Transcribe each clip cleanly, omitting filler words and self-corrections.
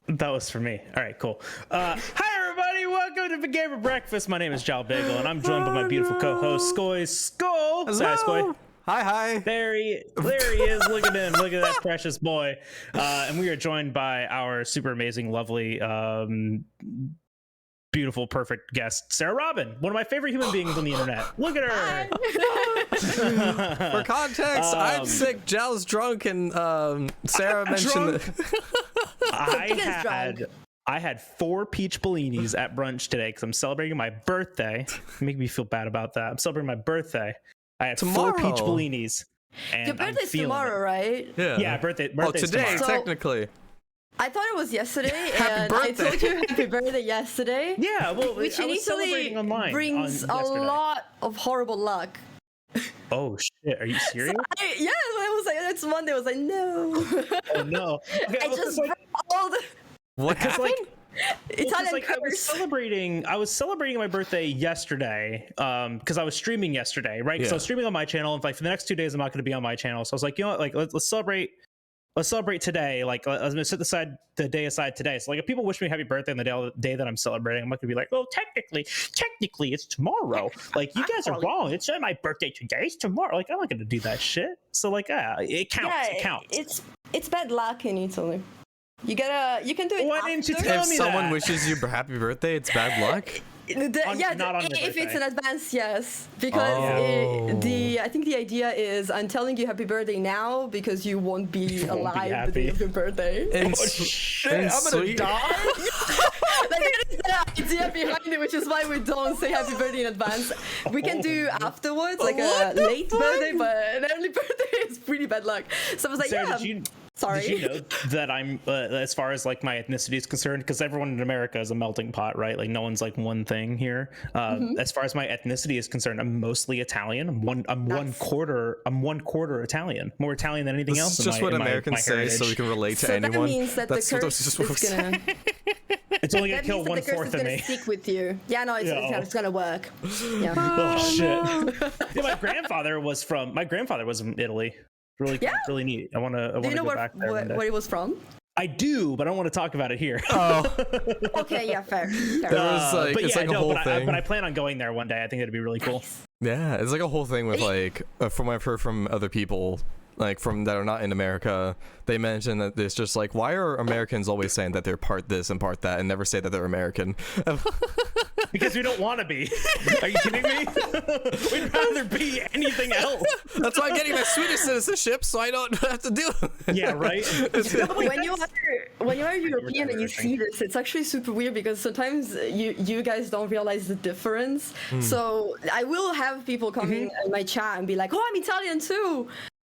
That was for me. All right, cool. Hi, everybody. Welcome to GamerBreakfast. My name is Jalbagel, and I'm joined by my beautiful co-host, SkojSkull. Say hi, Skoj. Hi. There he is. Look at him. Look at that precious boy. And we are joined by our super amazing, lovely, beautiful, perfect guest, Sarah Robin, one of my favorite human beings on the internet. Look at her. For context, I'm sick, Jal's drunk, and Sarah mentioned that. I had 4 peach bellinis at brunch today because I'm celebrating my birthday. Make me feel bad about that. I'm celebrating my birthday. I had 4 peach bellinis. And your birthday's tomorrow, right? Yeah, birthday. Today, tomorrow. technically. I thought it was yesterday, Happy and I birthday. told you happy birthday yesterday. Yeah, well, which I was celebrating online brings a lot of horrible luck. Oh shit! Are you serious? Yeah, I was like, it's Monday. I was like, no. Oh no! Okay, I just broke all the. What happened? Italian curse. I was celebrating my birthday yesterday because I was streaming yesterday, right? Because I was streaming on my channel, and like for the next 2 days I'm not going to be on my channel, so I was like, you know what, like let's celebrate today. Like I was gonna set the day aside today. So like if people wish me happy birthday on the day that I'm celebrating, I'm not gonna be like, well, technically it's tomorrow. Like you guys are wrong. It's not my birthday today. It's tomorrow. Like I'm not gonna do that shit. So like it counts. Yeah, it counts. It's bad luck in Italy. You can do it. Why didn't you tell me that? If someone wishes you happy birthday, it's bad luck. If it's in advance, yes, because I think the idea is I'm telling you happy birthday now because you won't be alive the day of your birthday. Shit, I'm gonna die. That is the idea behind it, which is why we don't say happy birthday in advance. We can do afterwards, like a late birthday, but an early birthday is pretty bad luck. So I was like, Sarah, yeah. Sorry. Did you know that I'm, as far as like my ethnicity is concerned, because everyone in America is a melting pot, right? Like no one's like one thing here. As far as my ethnicity is concerned, I'm mostly Italian. I'm one quarter Italian, more Italian than anything else. It's just what Americans say, so we can relate to anyone. That means that That's the curse is gonna. It's only gonna kill 1/4 of me. Stick with you. Yeah, no, it's gonna work. Yeah. Oh shit. Yeah, my grandfather was from Italy. Really neat. I want to go back there. Where he was from? I do, but I don't want to talk about it here. Oh. Okay, yeah, fair. It's like a whole thing. But I plan on going there one day. I think it'd be really cool. Yeah, it's like a whole thing with like, from what I've heard from other people, like from that are not in America, they mention that it's just like, why are Americans always saying that they're part this and part that and never say that they're American? Because we don't want to be. Are you kidding me? We'd rather be anything else. That's why I'm getting my Swedish citizenship, so I don't have to do it. Yeah, right? When you are European and you see this, it's actually super weird because sometimes you guys don't realize the difference. So I will have people coming in my chat and be like, oh, I'm Italian too.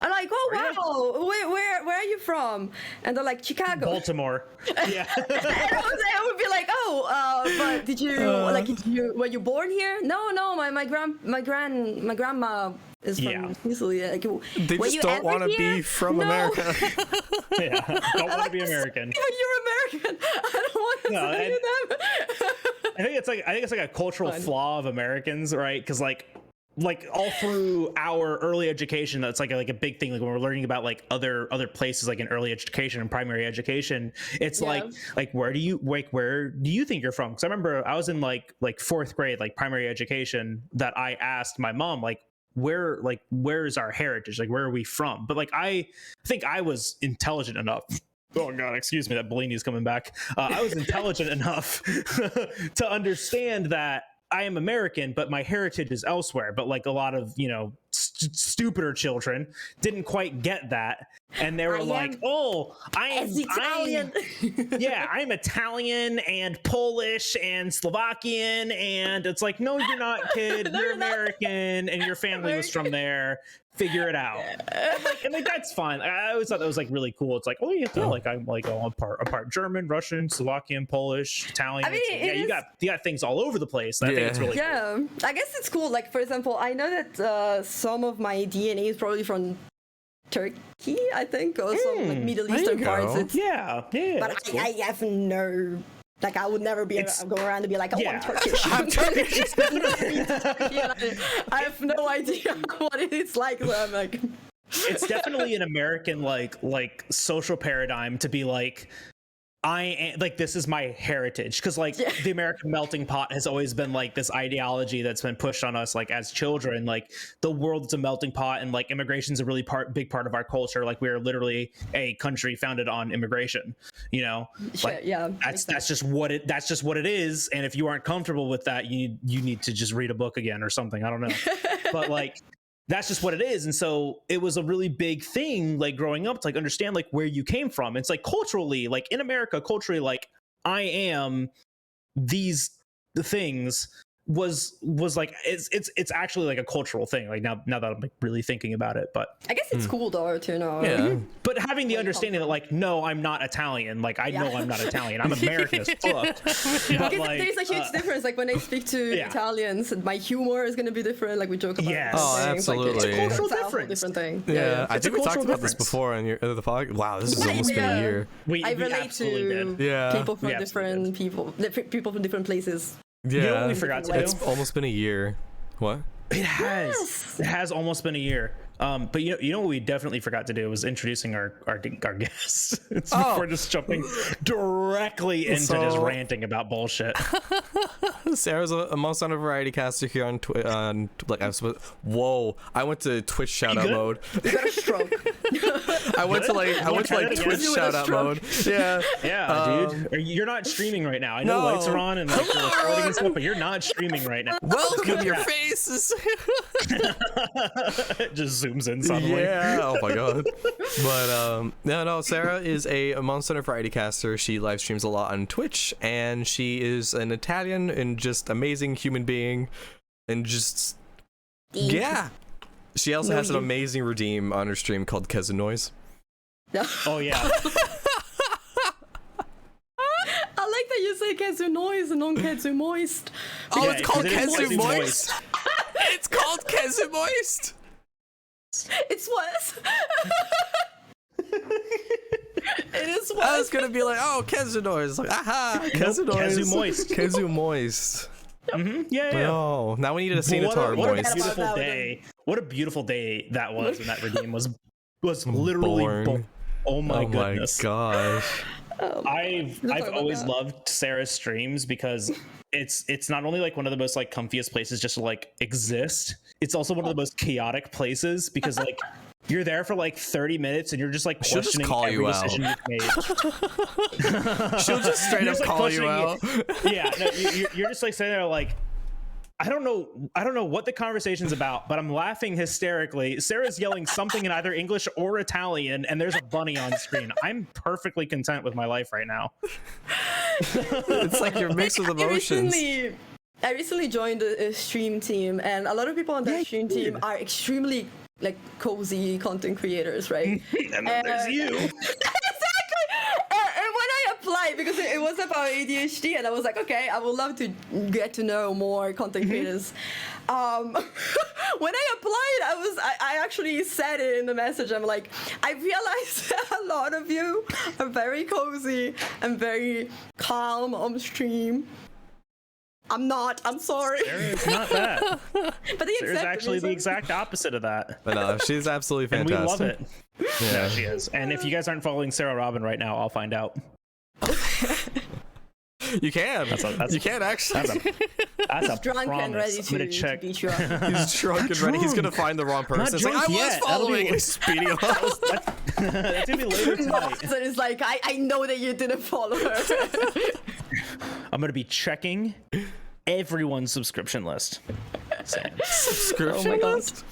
I'm like, oh wow, where are you from? And they're like, Chicago. Baltimore. Yeah. And I would be like, but were you born here? No, my grandma is from Italy. Like, they just don't want to be from America. Yeah, don't want to be American. Even you're American. I don't want to say them. I think it's like a cultural flaw of Americans, right? Because like all through our early education, that's like a big thing. Like when we're learning about like other places, like in early education and primary education, it's like where do you think you're from? Because I remember I was in like 4th grade, like primary education, that I asked my mom like, where's our heritage? Like where are we from? But like I think I was intelligent enough. Oh god, excuse me, that Bellini's coming back. I was intelligent enough to understand that I am American, but my heritage is elsewhere. But like a lot of, stupider children didn't quite get that. And they were like, oh, I'm Italian. I'm Italian and Polish and Slovakian. And it's like, no, you're not, kid. You're American and your family was from there. Figure it out. And like that's fine. I always thought that was like really cool. It's like, oh yeah, like I'm like a part German, Russian, Slovakian, Polish, Italian. I mean, you got things all over the place. I think it's really cool. I guess it's cool. Like for example, I know that some of my DNA is probably from Turkey, I think, or some like Middle Eastern parts. But cool. I have no. Like I would never go around and be like, oh, I'm Turkish. I'm Turkish. I have no idea what it's like. So I'm like, it's definitely an American like social paradigm to be like, like, this is my heritage, because like the American melting pot has always been like this ideology that's been pushed on us like as children, like the world's a melting pot, and like immigration's a really big part of our culture. Like, we're literally a country founded on immigration, you know. Like, that's just what it is. And if you aren't comfortable with that, you need to just read a book again or something, I don't know. But like, that's just what it is. And so it was a really big thing, like, growing up, to like understand like where you came from. It's like culturally, like in America, culturally, like, I am these things was like, it's actually like a cultural thing, like now that I'm like really thinking about it. But I guess it's cool though to know. But having the understanding that like, no, I'm not Italian, like I know I'm not Italian, I'm American as fuck. But like, there's a huge difference, like when I speak to Italians, my humor is going to be different, like we joke about absolutely. Like, it's a cultural different thing. I think we talked about this before on the podcast. Wow, this has almost been a year. I relate to people from different people from different places. You know what we forgot to do? It's almost been a year. What? It has almost been a year. But you know what we definitely forgot to do was introducing our guests. Before just jumping directly into just ranting about bullshit. Sarah's a most on a variety caster here on whoa! I went to Twitch shout out mode. You got a stroke. I went to Twitch shout out mode. Yeah, dude. You're not streaming right now. I know lights are on and like, you're recording and stuff, but you're not streaming right now. Welcome your faces. Just zooms in suddenly. Yeah. Oh my god. But no. Sarah is a Monster Hunter Variety caster. She live streams a lot on Twitch, and she is an Italian and just amazing human being, and just She also has an amazing redeem on her stream called Kezu Noise. Oh yeah. I like that you say Kezu Noise and not Kezu Moist. Oh, it's called Kezu Moist. It's called Kezu Moist. It's what? It is what? I was gonna be like, oh, Kezu Noise. Like, aha, Kezu Noise. Kezu Moist. Kezu Moist. Yeah. No, now we need a Scimitar what Moist. A beautiful day! What a beautiful day that was when that redeem was literally born. Oh my goodness! Oh my gosh! I've always loved Sarah's streams because it's not only like one of the most like comfiest places just to like exist. It's also one of the most chaotic places because like you're there for like 30 minutes and you're just like questioning every decision you've made. She'll just straight up call you out. You're just like sitting there like, I don't know what the conversation's about, but I'm laughing hysterically. Sarah's yelling something in either English or Italian, and there's a bunny on screen. I'm perfectly content with my life right now. It's like you're mixed with emotions. I recently joined a stream team, and a lot of people on that stream team are extremely like cozy content creators, right? And then there's you. Exactly. And when I applied, because it was about ADHD, and I was like, okay, I would love to get to know more content creators. When I applied, I actually said it in the message. I'm like, I realized a lot of you are very cozy and very calm on stream. I'm not. I'm sorry. Sarah's not that. But Sarah's actually the exact opposite of that. But no, she's absolutely fantastic. And we love it. Yeah, she is. And if you guys aren't following Sarah Robin right now, I'll find out. You can. You can actually. That's a drunk promise. and ready to check. beat you up. He's drunk and ready. He's gonna find the wrong person. It's like, I was following. He's speeding off. That's gonna be later tonight. So it's like, I know that you didn't follow her. I'm gonna be checking everyone's subscription list. Subscription list?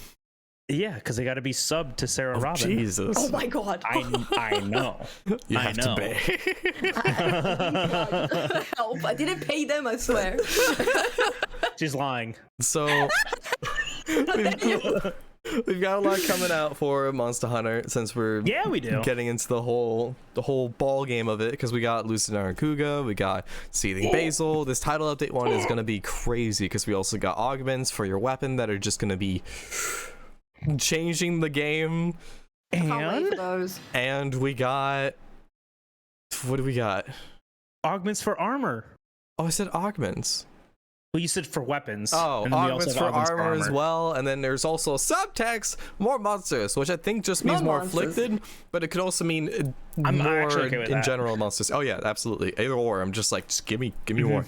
Yeah, because they got to be subbed to Sarah Robin. Jesus. Oh my god. I know. You have to pay. Help. I didn't pay them, I swear. She's lying. So we've got a lot coming out for Monster Hunter since we're we do getting into the whole ball game of it, because we got Lucinar and Kuga, we got Seething Basil. This title update one is gonna be crazy because we also got augments for your weapon that are just gonna be changing the game. And we got, what do we got? Augments for armor. Oh, I said augments. Well, you said for weapons. Oh, and then we augments also for have augments armor as well, and then there's also subtext, more monsters, which I think just means more afflicted, but it could also mean more okay with in that. general monsters. Oh yeah, absolutely. Either or. I'm just like, just give me more,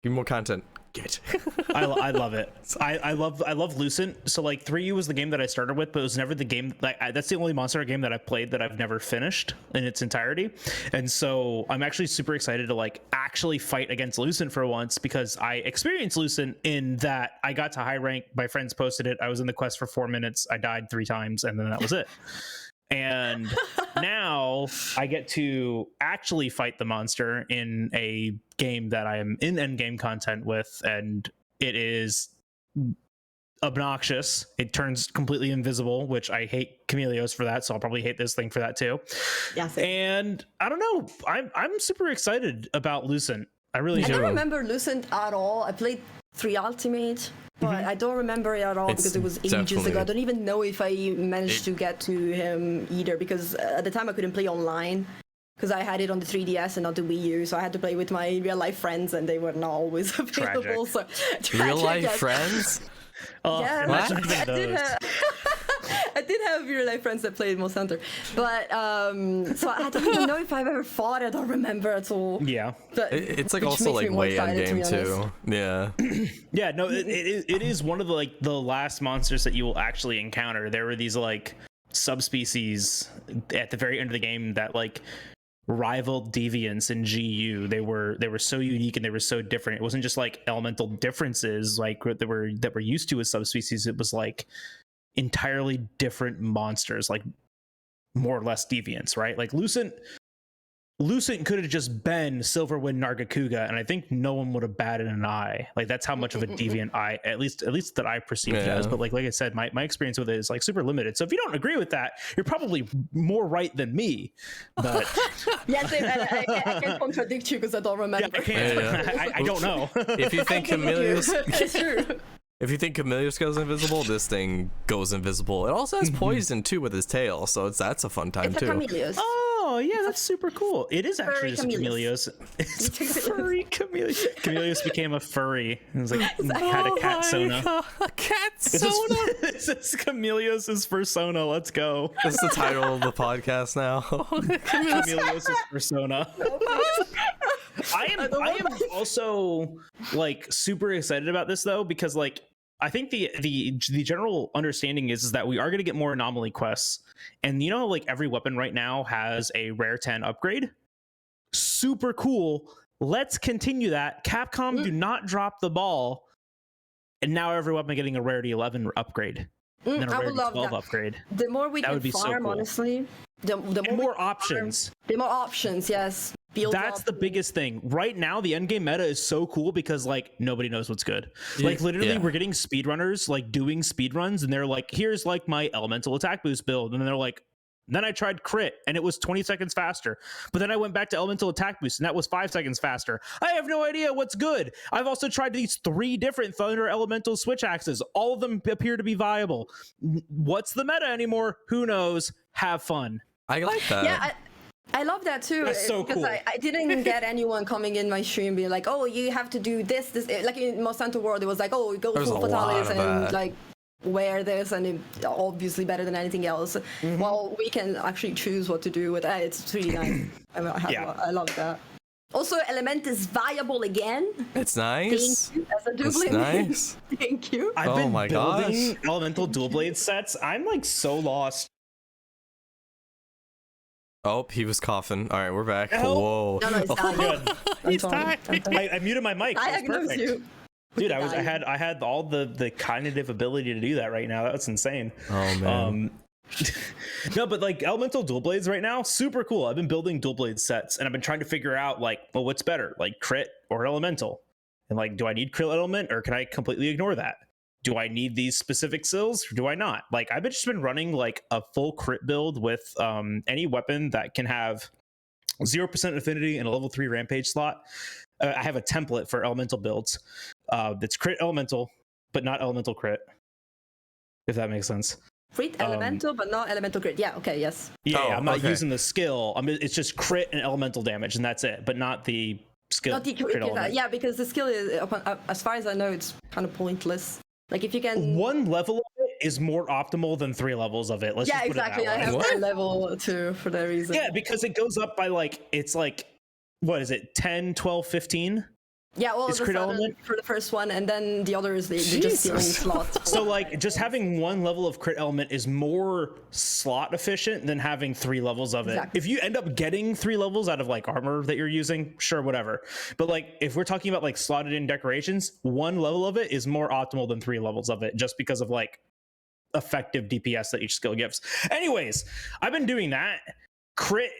give me more content. Get. I love it. I love Lucent. So like 3U was the game that I started with, but it was never the game that's the only Monster game that I've played that I've never finished in its entirety. And so I'm actually super excited to like actually fight against Lucent for once, because I experienced Lucent in that I got to high rank. My friends posted it. I was in the quest for 4 minutes. I died 3 times, and then that was it. And now I get to actually fight the monster in a game that I am in endgame content with, and it is obnoxious. It turns completely invisible, which I hate Chameleos for that, so I'll probably hate this thing for that too. Yes. And I don't know. I'm super excited about Lucent. I really do. I don't remember Lucent at all. I played 3 Ultimate, but I don't remember it at all because it was ages ago. I don't even know if I managed to get to him either, because at the time I couldn't play online because I had it on the 3DS and not the Wii U, so I had to play with my real life friends, and they were not always available. So real life friends? Oh, yeah, I did have real life friends that played Most Hunter, but so I don't even know if I've ever fought. I don't remember at all. Yeah, but it's like also like way end game too. Yeah. Yeah, no, it is one of the last monsters that you will actually encounter. There were these like subspecies at the very end of the game that like rivaled deviants in GU. They were so unique and they were so different. It wasn't just like elemental differences like that we're used to as subspecies. It was like entirely different monsters, like more or less deviants, right? Like Lucent could have just been Silverwind Nargacuga, and I think no one would have batted an eye. Like that's how much of a deviant at least that I perceived it as. But like I said, my experience with it is like super limited. So if you don't agree with that, you're probably more right than me. But yes, I can't contradict you because I don't remember. Yeah, I can't. I don't know. If you think Chameleos, it's true. If you think Chameleos goes invisible, this thing goes invisible. It also has poison too with his tail, so that's a fun time it's too. Chameleos. Oh yeah, that's super cool. It is actually just Chameleos. It's furry Chameleos. Chameleos became a furry. It was like had a cat sona. A cat sona. This is Chameleos' persona. Let's go. That's the title of the podcast now. Chameleos' persona. I am also like super excited about this though, because like I think the general understanding is that we are going to get more anomaly quests, and you know like every weapon right now has a rare 10 upgrade. Super cool. Let's continue that. Capcom do not drop the ball, and now every weapon getting a rarity 11 upgrade. And then a rarity 12 upgrade. The more we can farm, so cool. honestly, the more options. The more options, yes. That's the biggest thing right now. The endgame meta is so cool because like nobody knows what's good. Like literally we're getting speedrunners like doing speedruns, and they're like, here's like my elemental attack boost build, and they're like, then I tried crit and it was 20 seconds faster, but then I went back to elemental attack boost and that was 5 seconds faster. I have no idea what's good. I've also tried these 3 different thunder elemental switch axes. All of them appear to be viable. What's the meta anymore? Who knows? Have fun. I like that. Yeah, I love that too. That's so because cool. I didn't get anyone coming in my stream being like, oh, you have to do this. Like in Most Hunter World, it was like, oh, go full Fatalis and like wear this, and it's obviously better than anything else. Well, we can actually choose what to do with that. It's really nice. I love that. Also, Element is viable again. It's nice. Thank you. As a it's nice. Thank you. I've been building elemental dual blade sets. I'm like so lost. Oh, he was coughing. All right, we're back. Help. Whoa. No, it's Oh, good. He's dying. I muted my mic. I That's perfect. you. Dude, I had all the cognitive ability to do that right now. That's insane. Oh man. No, but like elemental dual blades right now, super cool. I've been building dual blade sets, and I've been trying to figure out like, well, what's better, like crit or elemental? And like, do I need crit element, or can I completely ignore that? Do I need these specific skills, or do I not? Like, I've just been running like a full crit build with any weapon that can have 0% affinity and a level 3 rampage slot. I have a template for elemental builds that's crit elemental, but not elemental crit, if that makes sense. Crit elemental, but not elemental crit. Yeah, okay, yes. Yeah, I'm not using the skill. It's just crit and elemental damage, and that's it, but not the skill. Not crit DQ, element. yeah, because the skill is, as far as I know, it's kind of pointless. Like if you can. One level of it is more optimal than 3 levels of it. Let's Yeah, just put exactly. it that I way. have What? that level too for that reason. Yeah, because it goes up by like, it's like, what is it, 10, 12, 15? Yeah, well, Is the crit starter element? for the first one, and then the others they just stealing Jesus. slots. So like, just having 1 level of crit element is more slot efficient than having 3 levels of it. Exactly. If you end up getting 3 levels out of like armor that you're using, sure, whatever. But like, if we're talking about like slotted in decorations, 1 level of it is more optimal than 3 levels of it, just because of like effective DPS that each skill gives. Anyways, I've been doing that. Crit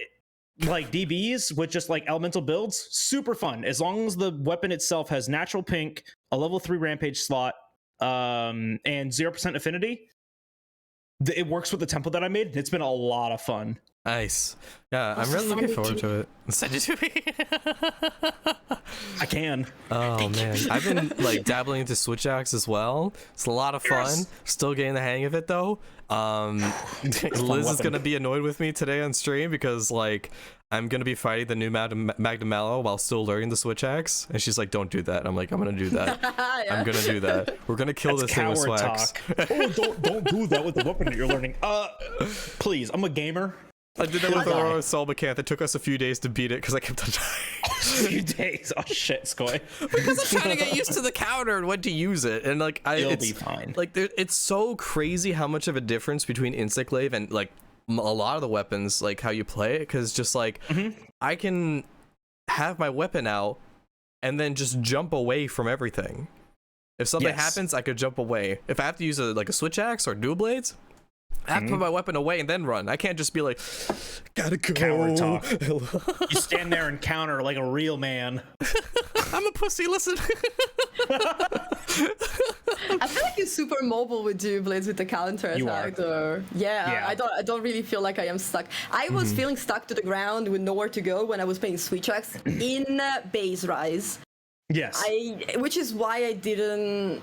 like DBs with just like elemental builds, super fun. As long as the weapon itself has natural pink, a level 3 rampage slot, and 0% affinity, it works with the template that I made. It's been a lot of fun. Nice. Yeah, I'm really looking forward to it. Send it to me. I can. Oh man, I've been like dabbling into switch axe as well. It's a lot of fun. Yes. Still getting the hang of it though. Liz is weapon. gonna be annoyed with me today on stream because like I'm gonna be fighting the new Magnum Mallow while still learning the switch axe, and she's like, "Don't do that." I'm like, "I'm gonna do that. I'm gonna do that. We're gonna kill That's this thing with coward swags." talk. Oh, don't do that with the weapon that you're learning. Please, I'm a gamer. I did that with Kill Aurora guy. Solbacanth. It took us a few days to beat it because I kept on dying. A few days. Oh shit, Skoy. Because I'm trying to get used to the counter and when to use it, and like You'll it's be fine. like it's so crazy how much of a difference between insect glaive and like a lot of the weapons, like how you play it. Because just like I can have my weapon out and then just jump away from everything. If something Yes. happens, I could jump away. If I have to use a switch axe or dual blades, I have to put my weapon away and then run. I can't just be like, gotta go. Coward talk. You stand there and counter like a real man. I'm a pussy. Listen. I feel like you're super mobile with dual blades with the counter You attack, are. though. Yeah, Yeah. I don't really feel like I am stuck. I was feeling stuck to the ground with nowhere to go when I was playing Switch Axe in Base Rise. Yes. Which is why I didn't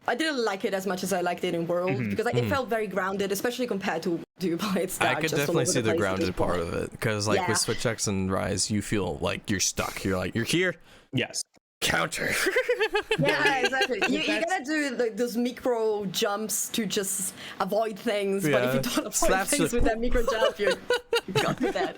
like it as much as I liked it in World, because it felt very grounded, especially compared to dual blades. I could definitely see the grounded part of it because like Yeah. with switch X and Rise, you feel like you're stuck. You're like, you're here, Yes. counter. Yeah, exactly. You gotta do those micro jumps to just avoid things, but if Yeah. you don't avoid Slaps things the- with that micro jump, you got to that.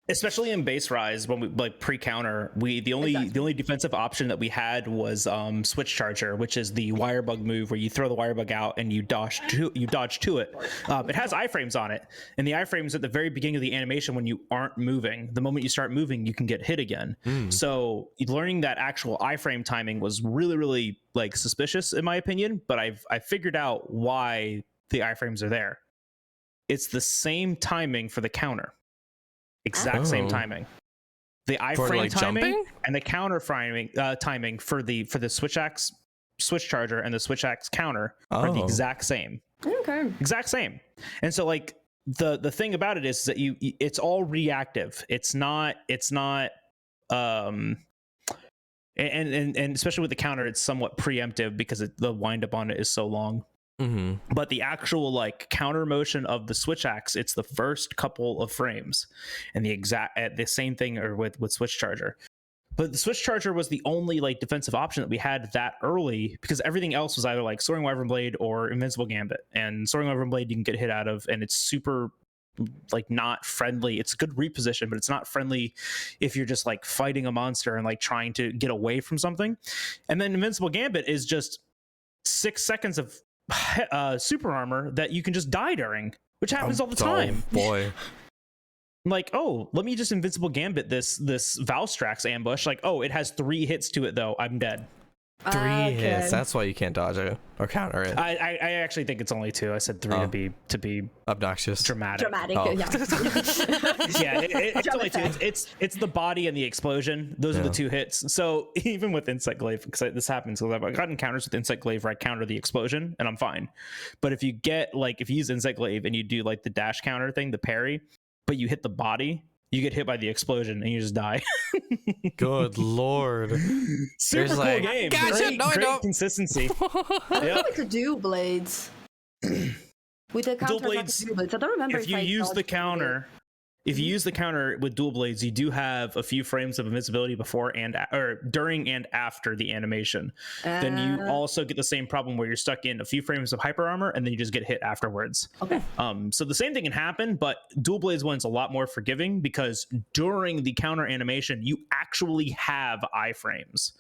Especially in Base Rise, when we like pre-counter, the only defensive option that we had was Switch Charger, which is the wire bug move where you throw the wire bug out and you dodge to it. It has iframes on it, and the iframes at the very beginning of the animation when you aren't moving. The moment you start moving, you can get hit again. So learning that actual iframe timing was really, really like suspicious in my opinion. But I figured out why the iframes are there. It's the same timing for the counter. Exact same timing. The iframe like, timing jumping? and the counter framing timing for the switch axe switch charger and the switch axe counter are the exact same. Okay. Exact same. And so like the thing about it is that it's all reactive. It's not and especially with the counter, it's somewhat preemptive because the wind up on it is so long. But the actual like counter motion of the switch axe, it's the first couple of frames, and the same thing or with switch charger. But the switch charger was the only like defensive option that we had that early, because everything else was either like Soaring Wyvern Blade or Invincible Gambit. And Soaring Wyvern Blade you can get hit out of, and it's super like not friendly. It's a good reposition, but it's not friendly if you're just like fighting a monster and like trying to get away from something. And then Invincible Gambit is just 6 seconds of super armor that you can just die during, which happens all the time. Oh boy. Like, oh, let me just Invincible Gambit this Valstrax ambush. Like, oh, it has 3 hits to it though. I'm dead. 3 hits. That's why you can't dodge it or counter it. I actually think it's only 2. I said 3 to be Obnoxious. dramatic. Oh. Yeah. Yeah, it's only 2. It's the body and the explosion. Those are the 2 hits. So even with Insect Glaive, because this happens, because I've gotten counters with Insect Glaive where I counter the explosion and I'm fine. But if you use Insect Glaive and you do like the dash counter thing, the parry, but you hit the body, you get hit by the explosion and you just die. Good lord. Super There's cool like, game. gotcha, Great consistency. I don't know what to do, Blades. With the counter Blades, Blades. I don't remember if you use the counter, if you use the counter with dual blades, you do have a few frames of invincibility before and or during and after the animation. Then you also get the same problem where you're stuck in a few frames of hyper armor and then you just get hit afterwards. Okay. So the same thing can happen, but dual blades one's a lot more forgiving because during the counter animation, you actually have iframes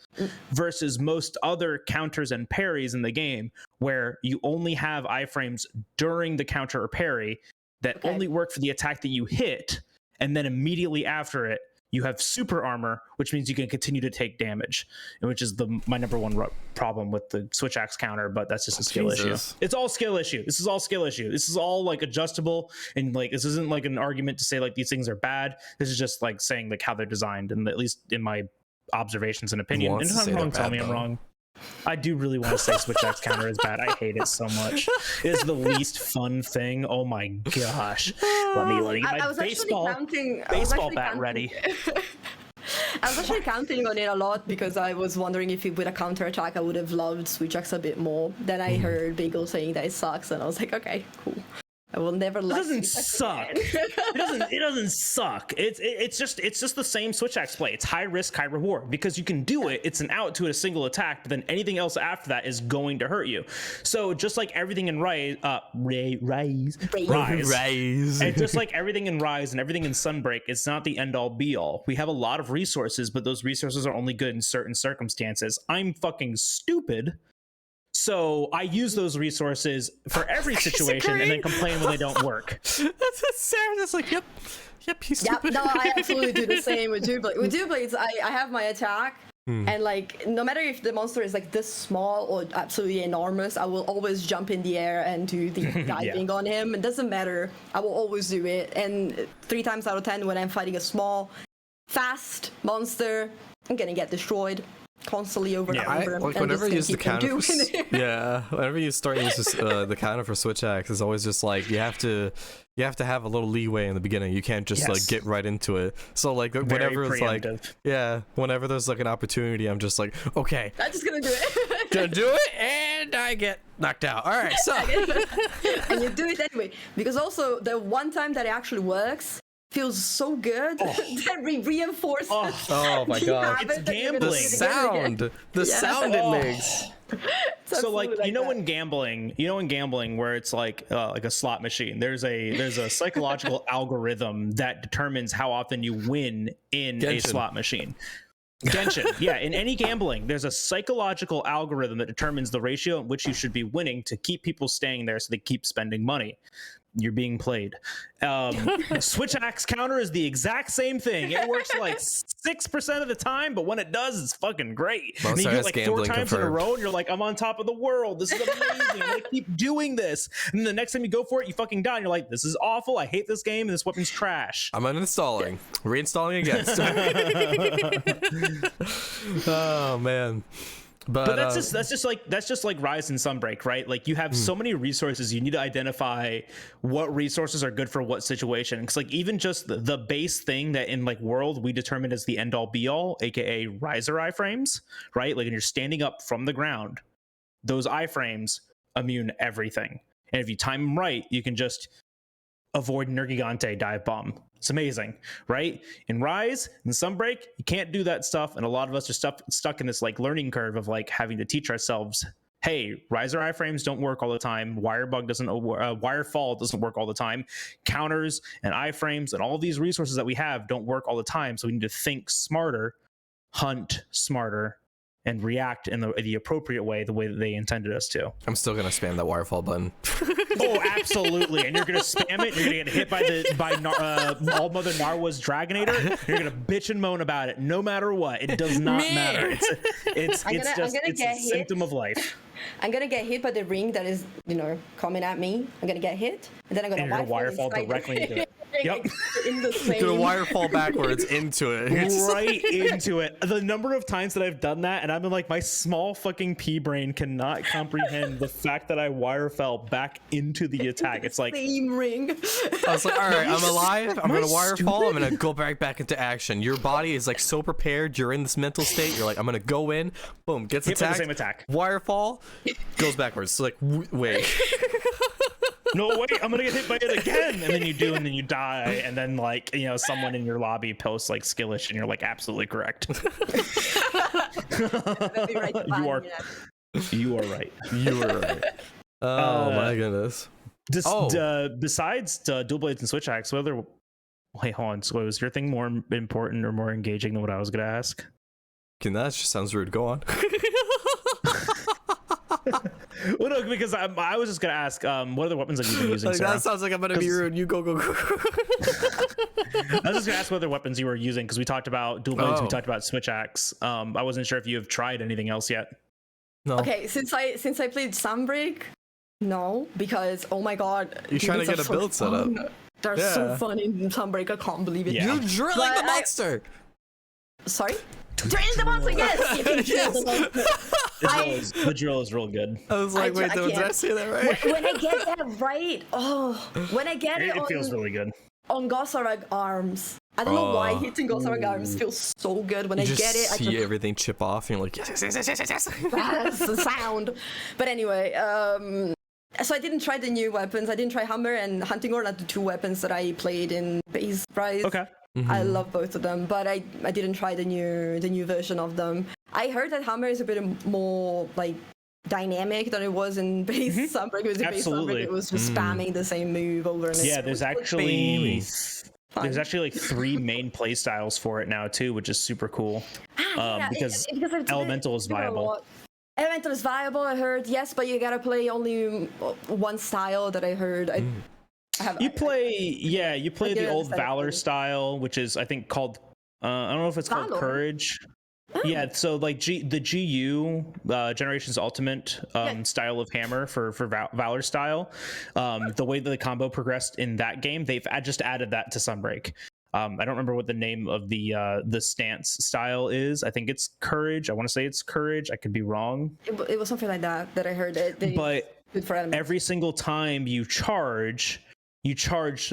versus most other counters and parries in the game where you only have iframes during the counter or parry that only work for the attack that you hit, and then immediately after it you have super armor, which means you can continue to take damage, and which is my number one problem with the switch axe counter. But that's just a skill issue. It's all skill issue. This is all skill issue. This is all like adjustable, and like this isn't like an argument to say like these things are bad. This is just like saying like how they're designed, and at least in my observations and opinion. And if I'm wrong, tell me I'm wrong. I do really want to say switch axe counter is bad. I hate it so much. It is the least fun thing. Oh my gosh. Let me get my baseball bat ready. I was actually counting on it a lot because I was wondering if with a counter attack I would have loved switch axe a bit more. Then I heard Bagel saying that it sucks, and I was like, okay, cool. I will never let it doesn't suck. It doesn't suck. It's just the same switch axe play. It's high risk, high reward because you can do it. It's an out to a single attack, but then anything else after that is going to hurt you. So just like everything in Rise, and just like everything in Rise and everything in Sunbreak, it's not the end all be all. We have a lot of resources, but those resources are only good in certain circumstances. I'm fucking stupid. So I use those resources for every situation and then complain when they don't work. That's Sarah. That's like, yep, he's stupid. No, I absolutely do the same with dual blades. With dual blades, I have my attack, and like no matter if the monster is like this small or absolutely enormous, I will always jump in the air and do the diving on him. It doesn't matter. I will always do it. And 3 times out of 10, when I'm fighting a small, fast monster, I'm gonna get destroyed. Constantly over and over. Like whenever you use the counter whenever you start using the counter for switch axe, it's always just like you have to have a little leeway in the beginning. You can't just like get right into it. So like whenever it's like whenever there's like an opportunity, I'm just like, okay, I'm just gonna do it. Gonna do it, and I get knocked out. All right, so and you do it anyway because also the one time that it actually works feels so good that reinforces. Oh my god! It's gambling. The sound it makes. So like you know in gambling where it's like a slot machine, there's a psychological algorithm that determines how often you win in a slot machine. Genshin, in any gambling, there's a psychological algorithm that determines the ratio in which you should be winning to keep people staying there so they keep spending money. You're being played. Switch axe counter is the exact same thing. It works like 6% of the time, but when it does, it's fucking great. And you do it like 4 times in a row, and you're like, I'm on top of the world. This is amazing. I'm gonna keep doing this. And then the next time you go for it, you fucking die. And you're like, this is awful. I hate this game, and this weapon's trash. I'm uninstalling. Reinstalling again. Oh man. But that's just like Rise and Sunbreak, right? Like you have so many resources, you need to identify what resources are good for what situation. Because like even just the base thing that in like World we determined as the end all be all, aka riser iframes, right? Like when you're standing up from the ground, those iframes immune everything. And if you time them right, you can just avoid Nergigante dive bomb. It's amazing, right? In Rise and Sunbreak, you can't do that stuff, and a lot of us are stuck in this like learning curve of like having to teach ourselves, hey, riser iframes don't work all the time, wire fall doesn't work all the time, counters and iframes and all these resources that we have don't work all the time, so we need to think smarter, hunt smarter, and react in the appropriate way, the way that they intended us to. I'm still gonna spam that wirefall button. Oh, absolutely! And you're gonna spam it. You're gonna get hit by All Mother Narwa's Dragonator. You're gonna bitch and moan about it, no matter what. It does not matter. It's a symptom of life. I'm gonna get hit by the ring that is, coming at me. I'm gonna get hit, and then I'm gonna wirefall directly into it. Yep. In the same. Gonna wirefall backwards into it. Right into it. The number of times that I've done that, and I'm like, my small fucking pea brain cannot comprehend the fact that I wirefell back into the attack. It's like same ring. I was like, all right, I'm alive. I'm gonna wirefall. I'm gonna go back into action. Your body is like so prepared. You're in this mental state. You're like, I'm gonna go in. Boom, gets attacked. The same attack. Wirefall, goes backwards. So like, wait. No, wait, I'm gonna get hit by it again. And then you do, and then you die. And then, like, you know, someone in your lobby posts, like, skillish, and you're like, absolutely correct. You are right. You are right. Oh, my goodness. Besides dual blades and switch axe, wait, hold on. So was your thing more important or more engaging than what I was gonna ask? That just sounds rude. Go on. Well, no, because I was just gonna ask, what other weapons have you been using? Like, that sounds like I'm gonna be rude. You go. I was just gonna ask what other weapons you were using, because we talked about dual blades, we talked about switch axe. I wasn't sure if you have tried anything else yet. No. Okay, since I played Sunbreak, no, because oh my god, you're trying to get a build set up. They're so fun in Sunbreak. I can't believe it. Yeah. You're drilling the monster. Sorry. Drilling the monster, yes! You can drill the monster. The drill is real good. I was like, wait, did I say that right? When I get that right, when I get it feels really good. On Gosarag arms. I don't know why hitting Gosarag arms feels so good. When I get it, I see everything chip off, and you're like, yes. That's the sound. But anyway, so I didn't try the new weapons. I didn't try Hammer and Hunting Horn, not the two weapons that I played in base price. Okay. I love both of them, but I didn't try the new version of them. I heard that Hammer is a bit more like dynamic than it was in base Sunbreak. It was just spamming the same move over and over. Yeah, there's actually like 3 main play styles for it now too, which is super cool. Because Elemental is viable. Elemental is viable, I heard, yes, but you gotta play only one style that I heard. You play the old Valor style, which is I think called I don't know if it's called Courage. Yeah, so like the GU Generations Ultimate style of hammer for Valor style. The way that the combo progressed in that game, they've just added that to Sunbreak. I don't remember what the name of the stance style is. I think it's Courage. I want to say it's Courage. I could be wrong. It was something like that I heard. But every single time you charge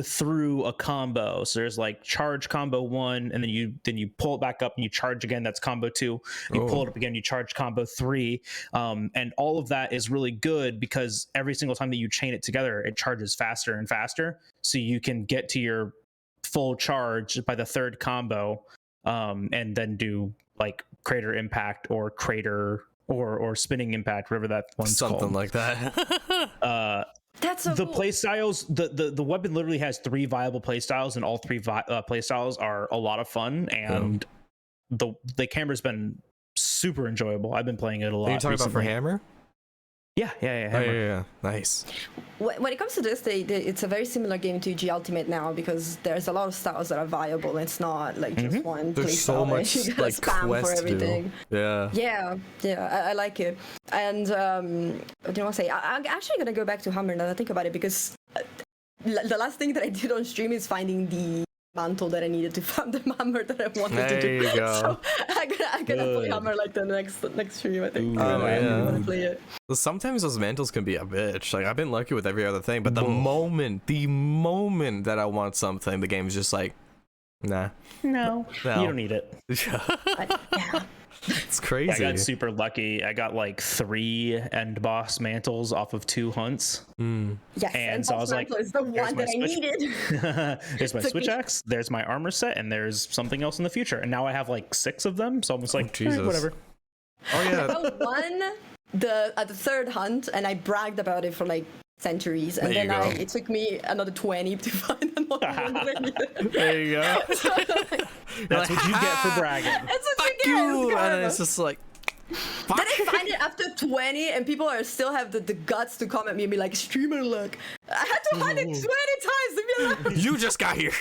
through a combo. So there's like charge combo 1, and then you pull it back up and you charge again. That's combo 2. And you pull it up again, you charge combo 3. And all of that is really good because every single time that you chain it together, it charges faster and faster. So you can get to your full charge by the 3rd combo, and then do like crater impact or crater or spinning impact, whatever that one's called. Something like that. That's so the cool. play styles. The weapon literally has 3 viable play styles, and all 3 play styles are a lot of fun. And the camera's been super enjoyable. I've been playing it a lot. Are you talking recently. about for hammer? Yeah. Hammer. Yeah. Nice. When it comes to this, it's a very similar game to G Ultimate now because there's a lot of styles that are viable. It's not like just one. There's so much like quest for everything. Yeah. I like it. And what do you want to say? I'm actually gonna go back to Hammer now that I think about it because the last thing that I did on stream is finding the mantle that I needed to find the hammer that I wanted to do. There you go. So I'm gonna play Hammer like the next stream, I think. I want to play it. Well, sometimes those mantles can be a bitch. Like I've been lucky with every other thing, but the moment that I want something, the game's just like, nah. No. You don't need it. Yeah. It's crazy. I got super lucky. I got like 3 end boss mantles off of 2 hunts. Yes, and so I was like, is the one that I needed. There's my switch axe, there's my armor set, and there's something else in the future. And now I have like 6 of them. So I'm just like, Jesus. Whatever. Oh yeah. I found one at the 3rd hunt, and I bragged about it for like centuries, and then it took me another 20 to find another one. There you go. That's what you get for bragging. That's what Fuck you! And then it's just like, then I find it after 20, and people are still have the guts to come at me and be like, streamer luck. I had to find it 20 times to be like, you just got here.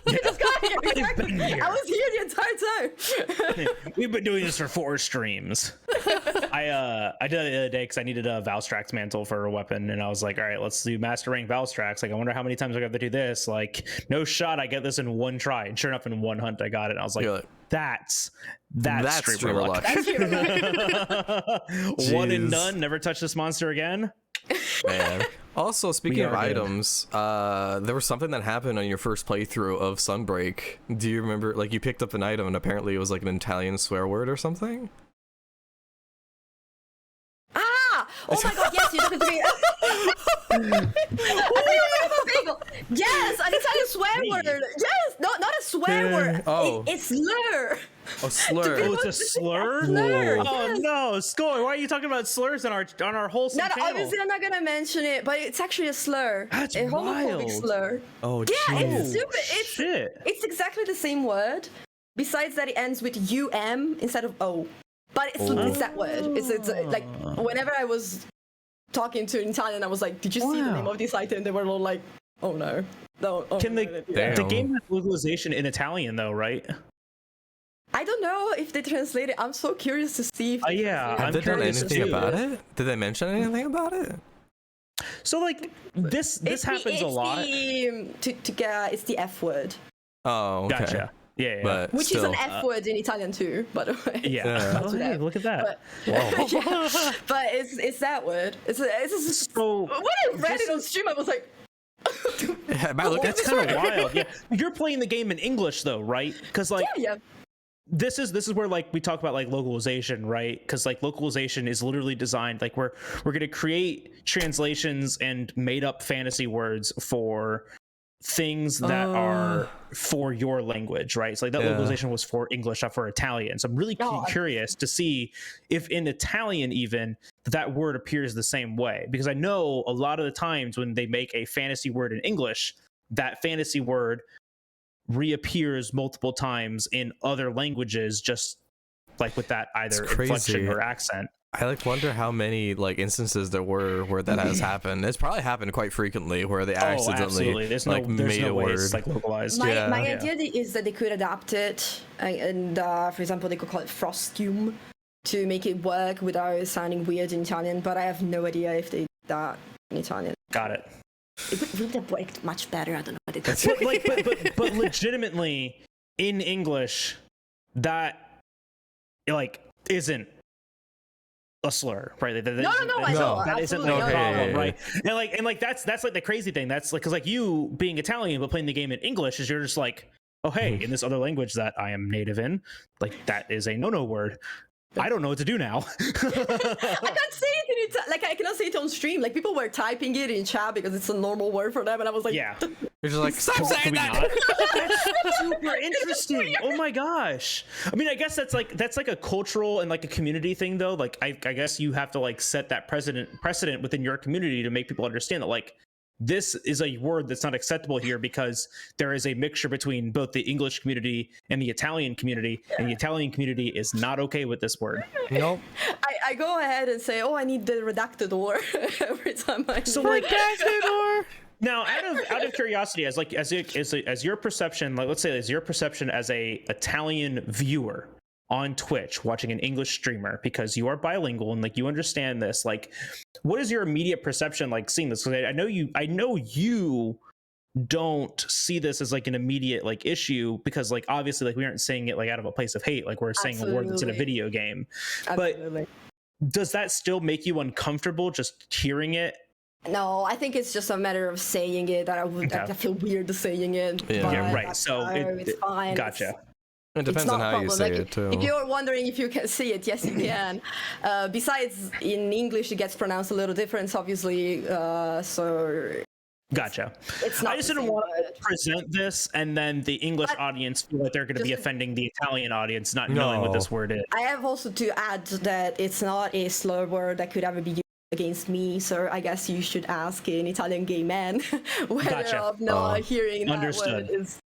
I just got here. Exactly. I was here the entire time. We've been doing this for 4 streams. I did it the other day because I needed a Valstrax mantle for a weapon, and I was like, all right, let's do master rank Valstrax. Like, I wonder how many times I got to do this. Like, no shot, I get this in 1 try. And sure enough, in 1 hunt, I got it. And I was like, that's streamer luck. That's streamer luck. 1 and done. Never touch this monster again. Man. Also, speaking of items, there was something that happened on your first playthrough of Sunbreak. Do you remember? Like, you picked up an item and apparently it was like an Italian swear word or something? Oh my god, yes, you took it to me. Yes, an Italian swear word. Yes, not a swear word. Oh. It's slur. A slur. Oh, it's a slur? Slur. Oh Yes. no, Skoy, why are you talking about slurs on our wholesome No, channel? obviously I'm not gonna mention it, but it's actually a slur. That's a homophobic wild. slur. Oh, Yeah, it's jeez. super. Shit. It's exactly the same word, besides that it ends with um instead of o. But it's that word. It's like whenever I was talking to an Italian, I was like, "Did you see the name of this item?" They were all like, "Oh no, no." Oh, Can no, the Damn. game have localization in Italian though, right? I don't know if they translate it. I'm so curious to see. If they Yeah, translate I'm Have they done curious anything too. about it? Did they mention anything about it? So like this happens a lot. It's the F word, Oh, okay. Gotcha. Yeah. But which still, is an F word in Italian too, by the way. yeah. Yeah. Oh, hey, look at that. But, yeah, but it's that word. It's So when I read it on stream, I was like, Yeah, man, look, that's it's kind of wild. Yeah. You're playing the game in English though, right? Because like yeah. this is where like we talk about like localization, right? Because like localization is literally designed like we're gonna create translations and made up fantasy words for things that are for your language, right? So like that localization was for English, not for Italian. So I'm really curious to see if in Italian even that word appears the same way, because I know a lot of the times when they make a fantasy word in English, that fantasy word reappears multiple times in other languages, just like with that either inflection or accent. I like wonder how many like instances there were where that has happened. It's probably happened quite frequently where they accidentally There's like no, made a way word. it's like localized. My idea is that they could adapt it, and for example, they could call it frostium to make it work without sounding weird in Italian. But I have no idea if they did that in Italian. Got it. It would have worked much better. I don't know what it is. But, like, but legitimately in English, that like isn't a slur, right? No, I know. That isn't like absolutely a not. problem, right? And like that's like the crazy thing. That's like because like you being Italian but playing the game in English is you're just like, oh hey, in this other language that I am native in, like that is a no word. I don't know what to do now. I can't say it in like I cannot say it on stream. Like people were typing it in chat because it's a normal word for them, and I was like, Yeah. You're just like, stop saying that. That's super interesting. Oh my gosh. I mean, I guess that's like a cultural and like a community thing though. Like I guess you have to like set that precedent within your community to make people understand that like this is a word that's not acceptable here because there is a mixture between both the English community and the Italian community, and the Italian community is not okay with this word. Nope. I go ahead and say, oh, I need the redacted or every time I. So like now, out of curiosity, as your perception, like let's say as your perception as a Italian viewer on Twitch watching an English streamer, because you are bilingual and like you understand this, like what is your immediate perception like seeing this? Because I know you don't see this as like an immediate like issue, because like obviously like we aren't saying it like out of a place of hate, like we're saying a word that's in a video game. Absolutely. But does that still make you uncomfortable just hearing it? No, I think it's just a matter of saying it that I feel weird saying it. Yeah, right. So it's fine. Gotcha. It depends on how you say it too. If you're wondering if you can see it, yes, you can. Besides, in English, it gets pronounced a little different, obviously. So Gotcha. it's not I just didn't want to present this and then the English audience feel like they're going to be offending the Italian audience, not knowing what this word is. I have also to add that it's not a slur word that could ever be used against me, so I guess you should ask an Italian gay man whether of not hearing that word is,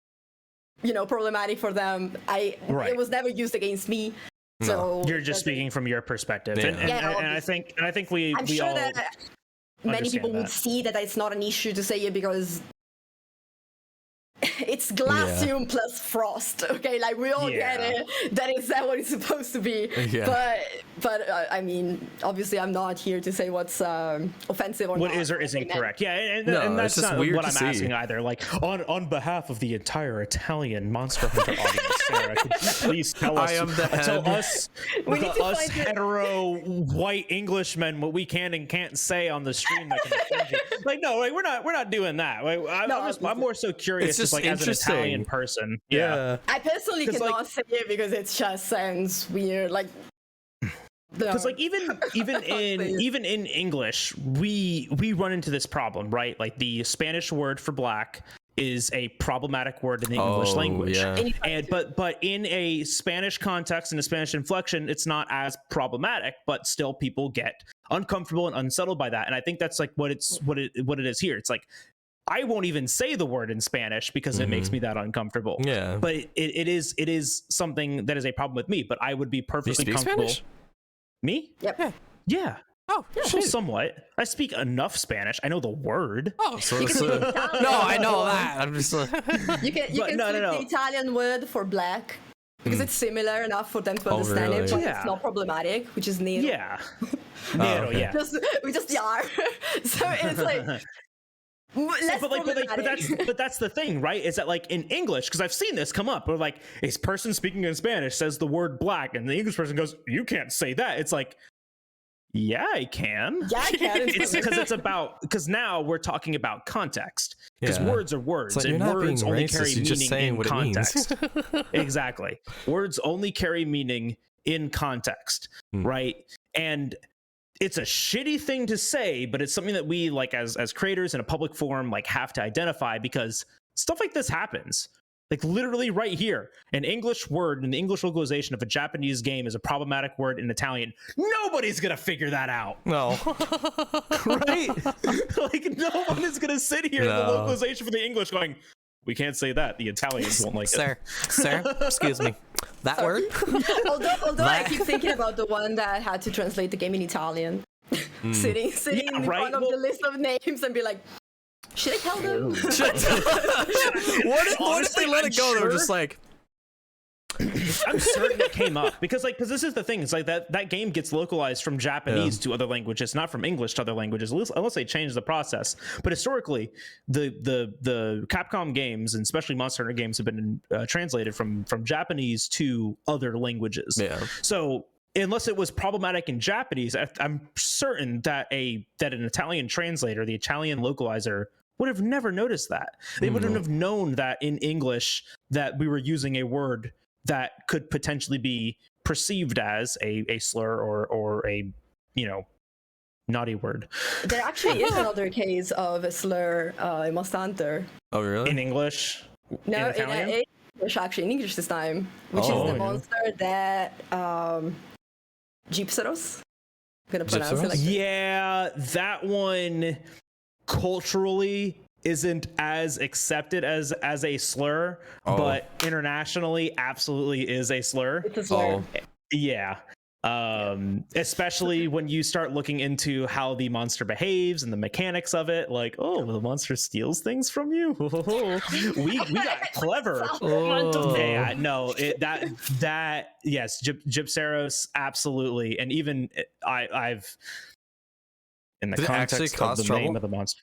problematic for them. It was never used against me. So you're just speaking from your perspective, Yeah. and I think we I'm we sure all that many people would see that it's not an issue to say it because it's glacium plus frost. Okay, like we all get it. That is that what it's supposed to be. Yeah. But I mean, obviously, I'm not here to say what's offensive or what not. is or isn't correct. Yeah, and it's that's just not weird what to I'm see. asking either. Like on behalf of the entire Italian Monster Hunter audience, Sarah, could you please tell us, I am the tell head. us, We need to us find it. hetero white Englishmen what we can and can't say on the stream that can offend you. Like no, like we're not doing that. Like, I'm more so curious, It's just like as an interesting. Italian person. Yeah. I personally 'Cause, cannot like- say it because it just sounds weird. Like because like even in English, we run into this problem, right? Like the Spanish word for black is a problematic word in the English language. And but in a Spanish context and a Spanish inflection, it's not as problematic, but still people get uncomfortable and unsettled by that. And I think that's like what it is here. It's like I won't even say the word in Spanish because it makes me that uncomfortable. Yeah. But it is something that is a problem with me, but I would be perfectly comfortable. Spanish? Me? Yep. Yeah. Oh, yeah, well, somewhat. I speak enough Spanish. I know the word. Oh, so no, I know that. I'm just. You can speak the Italian word for black because it's similar enough for them to understand it, but it's not problematic, which is nero. Yeah. Nero, yeah. We just are. So it's like. But that's the thing, right? Is that like in English, because I've seen this come up, where like a person speaking in Spanish says the word black, and the English person goes, "You can't say that." It's like, yeah, I can. Yeah, I can. because now we're talking about context. Because words are words, like and words only carry meaning in context. Exactly. Words only carry meaning in context, right? And it's a shitty thing to say, but it's something that we like as creators in a public forum like have to identify, because stuff like this happens. Like literally right here, an English word in the English localization of a Japanese game is a problematic word in Italian. Nobody's gonna figure that out. No. Right? Like no one is gonna sit here in the localization for the English going, we can't say that. The Italians won't like it. Sir, excuse me. That word? Although I keep thinking about the one that had to translate the game in Italian. Sitting in front of the list of names and be like, should I tell them? What if they let it go? They're just like, I'm certain it came up because this is the thing. It's like that game gets localized from Japanese to other languages, not from English to other languages, unless they change the process. But historically, the Capcom games, and especially Monster Hunter games, have been translated from Japanese to other languages. Yeah. So unless it was problematic in Japanese, I'm certain that an Italian translator, the Italian localizer, would have never noticed that. They wouldn't have known that in English that we were using a word that could potentially be perceived as a slur or a naughty word. There actually is another case of a slur in Monster Hunter. Oh really? In English? No, in English, actually in English this time, which is the monster that Gypseros. I'm gonna pronounce it like that. That one culturally isn't as accepted as a slur, but internationally absolutely is a slur. It's a slur. Yeah. Especially when you start looking into how the monster behaves and the mechanics of it, like, the monster steals things from you. we got clever. Yeah, no, yes, Gypseros, absolutely. And even I've in the context of the name of the monster.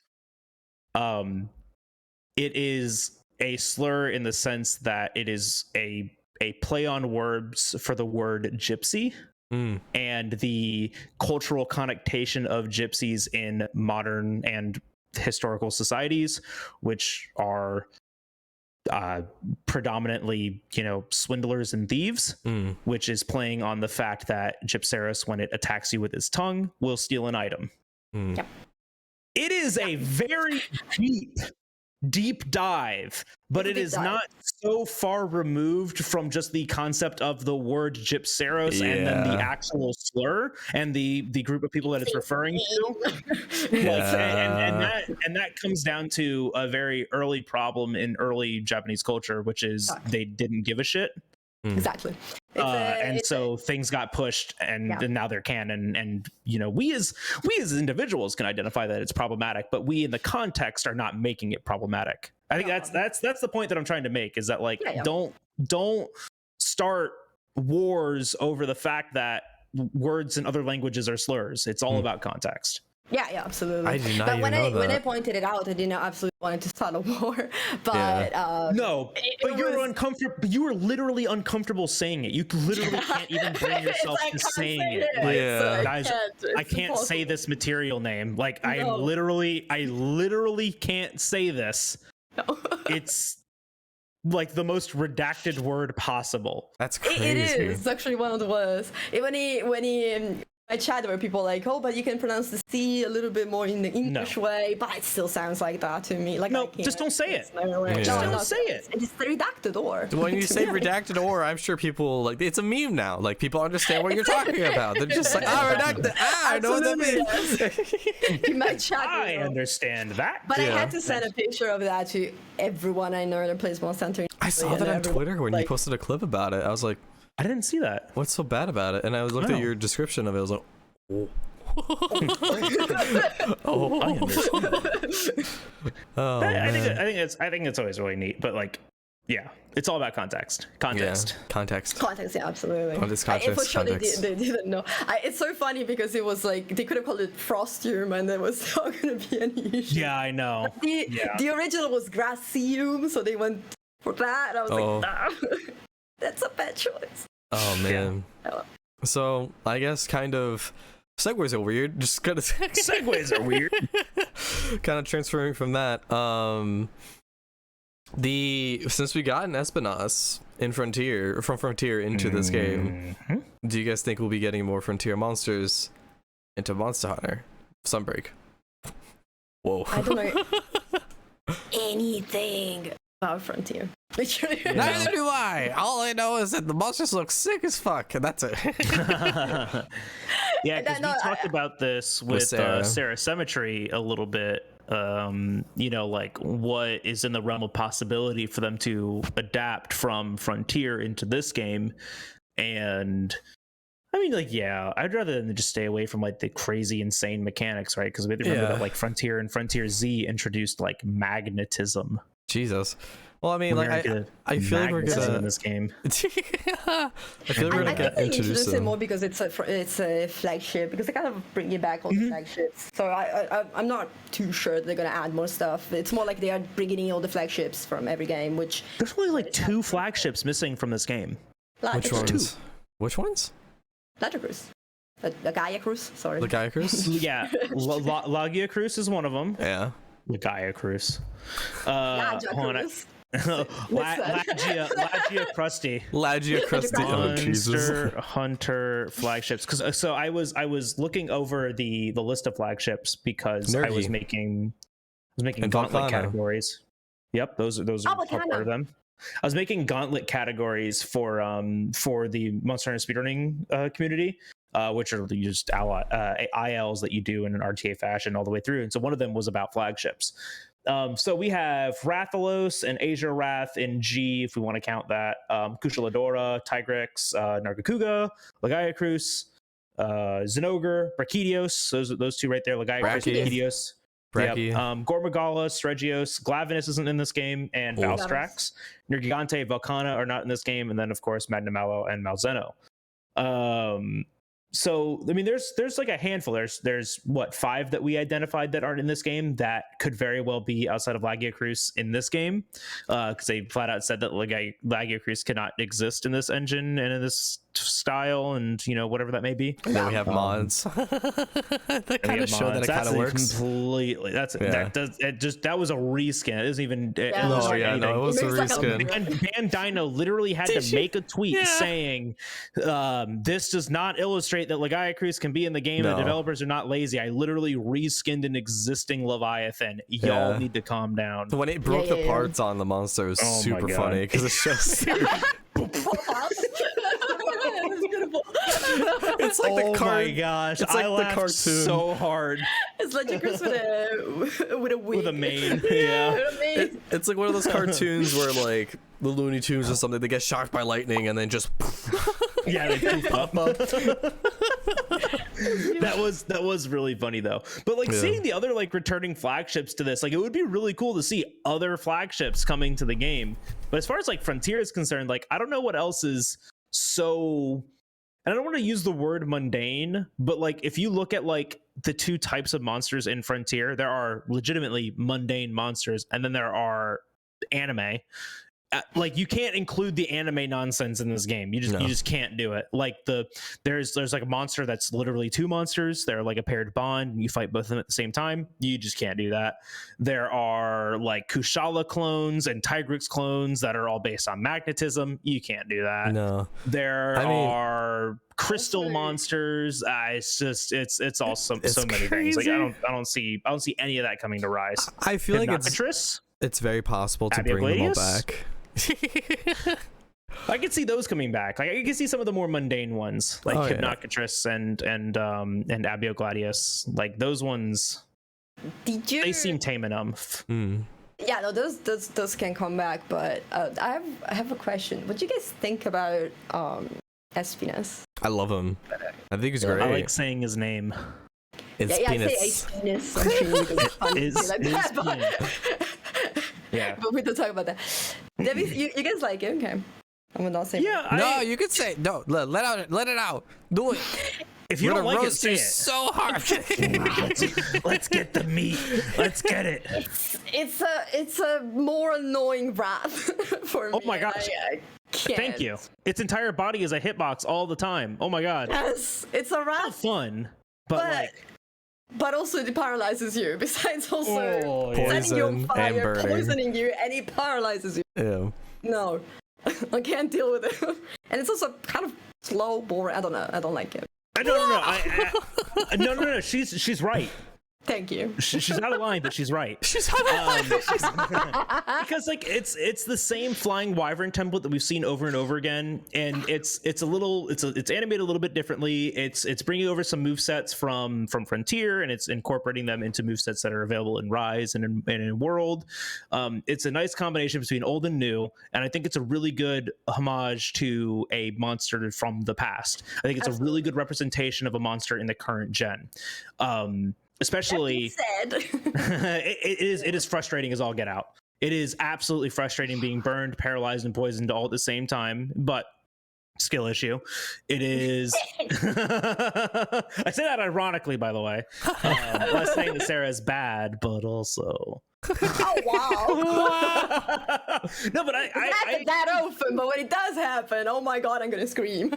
It is a slur in the sense that it is a play on words for the word gypsy. And the cultural connotation of gypsies in modern and historical societies, which are predominantly, swindlers and thieves, which is playing on the fact that Gypseros, when it attacks you with its tongue, will steal an item. Yep. It is a very deep dive, but it is not so far removed from just the concept of the word Gypseros and then the actual slur and the group of people that it's referring to. And that comes down to a very early problem in early Japanese culture, which is they didn't give a shit. Exactly. So things got pushed, and now they're canon. And we as individuals can identify that it's problematic, but we in the context are not making it problematic. I think that's the point that I'm trying to make, is that don't start wars over the fact that words in other languages are slurs. It's all about context. Yeah, absolutely. I did not when I pointed it out, I didn't absolutely wanted to start a war. But but you were uncomfortable. You were literally uncomfortable saying it. You literally can't even bring yourself to saying it. Guys, I can't say this material name. Like I literally can't say this. No. It's like the most redacted word possible. That's crazy. It is. It's actually one of the worst. When he my chat there were people like, oh, but you can pronounce the C a little bit more in the English way, but it still sounds like that to me. Like, no, just don't say it. Just don't say it. It's redacted or. When you say redacted or, I'm sure people like it's a meme now. Like people understand what you're talking about. They're just like, redacted. I know what that means. In my chat, I understand that. But I had to send a picture of that to everyone I know that plays Monster Hunter. I saw that on Twitter when you posted a clip about it. I was like, I didn't see that. What's so bad about it? And I looked at your description of it. I was like, oh. I understand. I think it's always really neat, but like, yeah, it's all about context. Context. Yeah, context. Context, yeah, absolutely. For sure context. They didn't know. It's so funny because it was like they could have called it Frostium and there was not going to be any issue. Yeah, I know. The original was Grassium, so they went for that. And I was like, nah, that's a bad choice. Oh man. Yeah. So I guess kind of segues are weird. Just kind of segues are weird. Kind of transferring from that. Since we got an Espinasse in Frontier from Frontier into this game, do you guys think we'll be getting more Frontier monsters into Monster Hunter Sunbreak? Whoa. I don't know anything about Frontier. Neither do I. All I know is that the monsters look sick as fuck, and that's it. Yeah, because we talked about this with Sarah Cemetery a little bit. You know, like what is in the realm of possibility for them to adapt from Frontier into this game. And I mean, like, yeah, I'd rather than just stay away from like the crazy, insane mechanics, right? Because we have to remember that like Frontier and Frontier Z introduced like magnetism. Jesus. Well, I mean, like, I feel like we're gonna in this game. I feel like we're gonna get introduced it more because it's a flagship, because they kind of bring you back on the flagships. So I'm not too sure they're gonna add more stuff. It's more like they are bringing in all the flagships from every game, which there's only like 2 flagships missing from this game. Which ones? 2. Which ones? Ladder Cruise. The Gaia Cruise. Sorry. The Gaia Cruise. Yeah, Lagia Cruise is one of them. Yeah. The Gaia Cruise. Lagia Crusty. Lagia Crusty. Oh, Jesus. Hunter flagships. Because so I was looking over the list of flagships because I was making gauntlet categories. Yep, those are part of them. I was making gauntlet categories for the Monster Hunter speedrunning community. Which are just ILs that you do in an RTA fashion all the way through. And so one of them was about flagships. So we have Rathalos and Asia Wrath in G, if we want to count that. Kushaladora, Tigrex, Nargacuga, Lagaia Cruz, Zenogre, Brachydios. Those 2 right there. Lagaia Cruz, Brachydios. Yep. Gormagalas, Regios, Glavinus isn't in this game, and Valstrax. Nergigante, Volcana are not in this game, and then of course Magnamalo and Malzeno. So I mean, there's like a handful. There's what 5 that we identified that aren't in this game that could very well be outside of Lagia Cruz in this game, because they flat out said that Lagia Cruz cannot exist in this engine and in this style, and you know, whatever that may be. And then we have mods that kind of show that it kind of works completely. That was a reskin. It isn't even it was a reskin. Bandino literally had to make a tweet saying this does not illustrate that Lagia Cruz can be in the game. The developers are not lazy. I literally reskinned an existing Leviathan. Y'all need to calm down. So when it broke the parts on the monster, it was super funny because it's just it's like the my gosh, it's like I laughed cartoon so hard. It's like a Chris with a wig. With a mane. Yeah. It's like one of those cartoons where like the Looney Tunes or something, they get shocked by lightning and then just they poof up. That was really funny though. But like seeing the other like returning flagships to this, like it would be really cool to see other flagships coming to the game. But as far as like Frontier is concerned, like I don't know what else is so, and I don't want to use the word mundane, but like if you look at like the 2 types of monsters in Frontier, there are legitimately mundane monsters, and then there are anime. like you can't include the anime nonsense in this game. You just can't do it. Like there's like a monster that's literally two monsters. They're like a paired bond, and you fight both of them at the same time. You just can't do that. There are like Kushala clones and Tigrix clones that are all based on magnetism. You can't do that. No. There are crystal monsters. It's all so many things. Like I don't see any of that coming to Rise. I feel like it's very possible to bring them all back. I could see those coming back. Like I can see some of the more mundane ones, like Hypnocatress and Abiogladius. Like those ones, they seem tame enough. Yeah, no, those can come back. But I have a question. What do you guys think about Espinas? I love him. I think he's great. I like saying his name. I say Espinas. I'm sure because it's funny to say like that, but yeah. But we don't talk about that. Debbie, you guys like it? Okay. I'm gonna not say. Yeah. No, you could say no. Let it out. Do it. If you don't like it, say it. So hard. Let's get the meat. Let's get it. It's a more annoying wrath for me. Oh my gosh. I can't. Thank you. Its entire body is a hitbox all the time. Oh my god. Yes, it's a wrath. Fun, but also it paralyzes you. Besides also setting you on poison fire, and poisoning you, and it paralyzes you. Yeah. No, I can't deal with it. And it's also kind of slow, boring. I don't know. I don't like it. No. She's right. Thank you. She's out of line, but she's right. She's out of line. Because like it's the same flying wyvern template that we've seen over and over again, and it's animated a little bit differently. It's bringing over some movesets from Frontier, and it's incorporating them into movesets that are available in Rise and in World. It's a nice combination between old and new, and I think it's a really good homage to a monster from the past. I think it's a really good representation of a monster in the current gen. Especially it is frustrating as all get out. It is absolutely frustrating being burned, paralyzed, and poisoned all at the same time, but skill issue. It is I say that ironically, by the way. I'm not saying that Sarah is bad, but also Oh wow. No, but I that often, but when it does happen, oh my god, I'm gonna scream.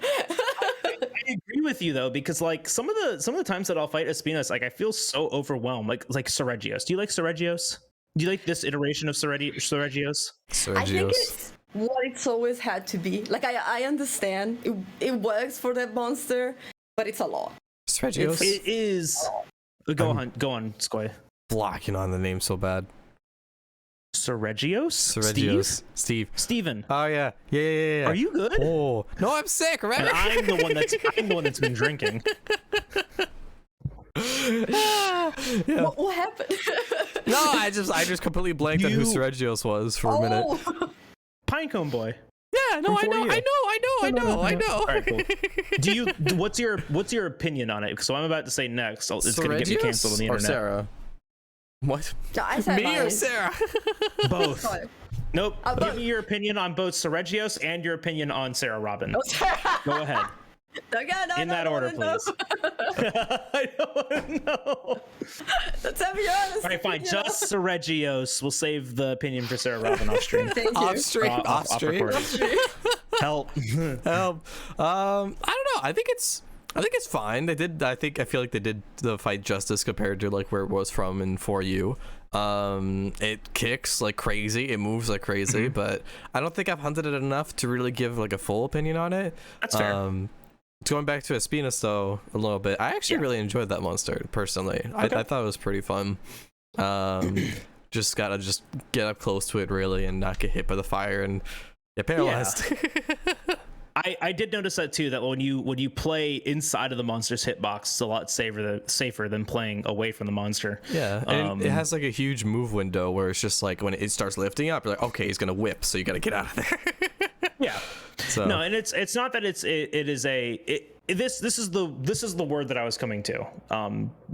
I agree with you though, because like some of the times that I'll fight Espinas, like I feel so overwhelmed. Like Seregios. Do you like Seregios? Do you like this iteration of Seregios? I think it's what it's always had to be. Like I understand it works for that monster, but it's a lot. Seregios. It is. Go on, Skoj. Blocking on the name so bad. Seregios? Steven. Oh yeah. Are you good? Oh no, I'm sick. Remember? And I'm the one that's been drinking. Yeah. What happened? No, I just completely blanked on who Seregios was for a minute. Pinecone boy. Yeah, no, I know. All right, cool. What's your opinion on it? So I'm about to say next. It's gonna get me canceled on the internet. Or Sarah? What? I said me mine. or Sarah? Both. Nope. Give me your opinion on both Seregios and your opinion on Sarah Robin. Go ahead. In that order, please. I don't know. Let's have your honest. All right, fine. Just Seregios. We'll save the opinion for Sarah Robin off stream. Thank you. Off stream. Help. I don't know. I think it's fine. I feel like they did the fight justice compared to like where it was from in 4U. It kicks like crazy, it moves like crazy, but I don't think I've hunted it enough to really give like a full opinion on it. That's fair. Going back to Espinas though a little bit, I actually really enjoyed that monster personally. Okay. I thought it was pretty fun. Just gotta get up close to it really and not get hit by the fire and get paralyzed. Yeah. I did notice that too, that when you play inside of the monster's hitbox, it's a lot safer than playing away from the monster. Yeah, and it has like a huge move window where it's just like when it starts lifting up, you're like, okay, he's gonna whip, so you gotta get out of there. Yeah. So. No, and it's not that this is the word that I was coming to,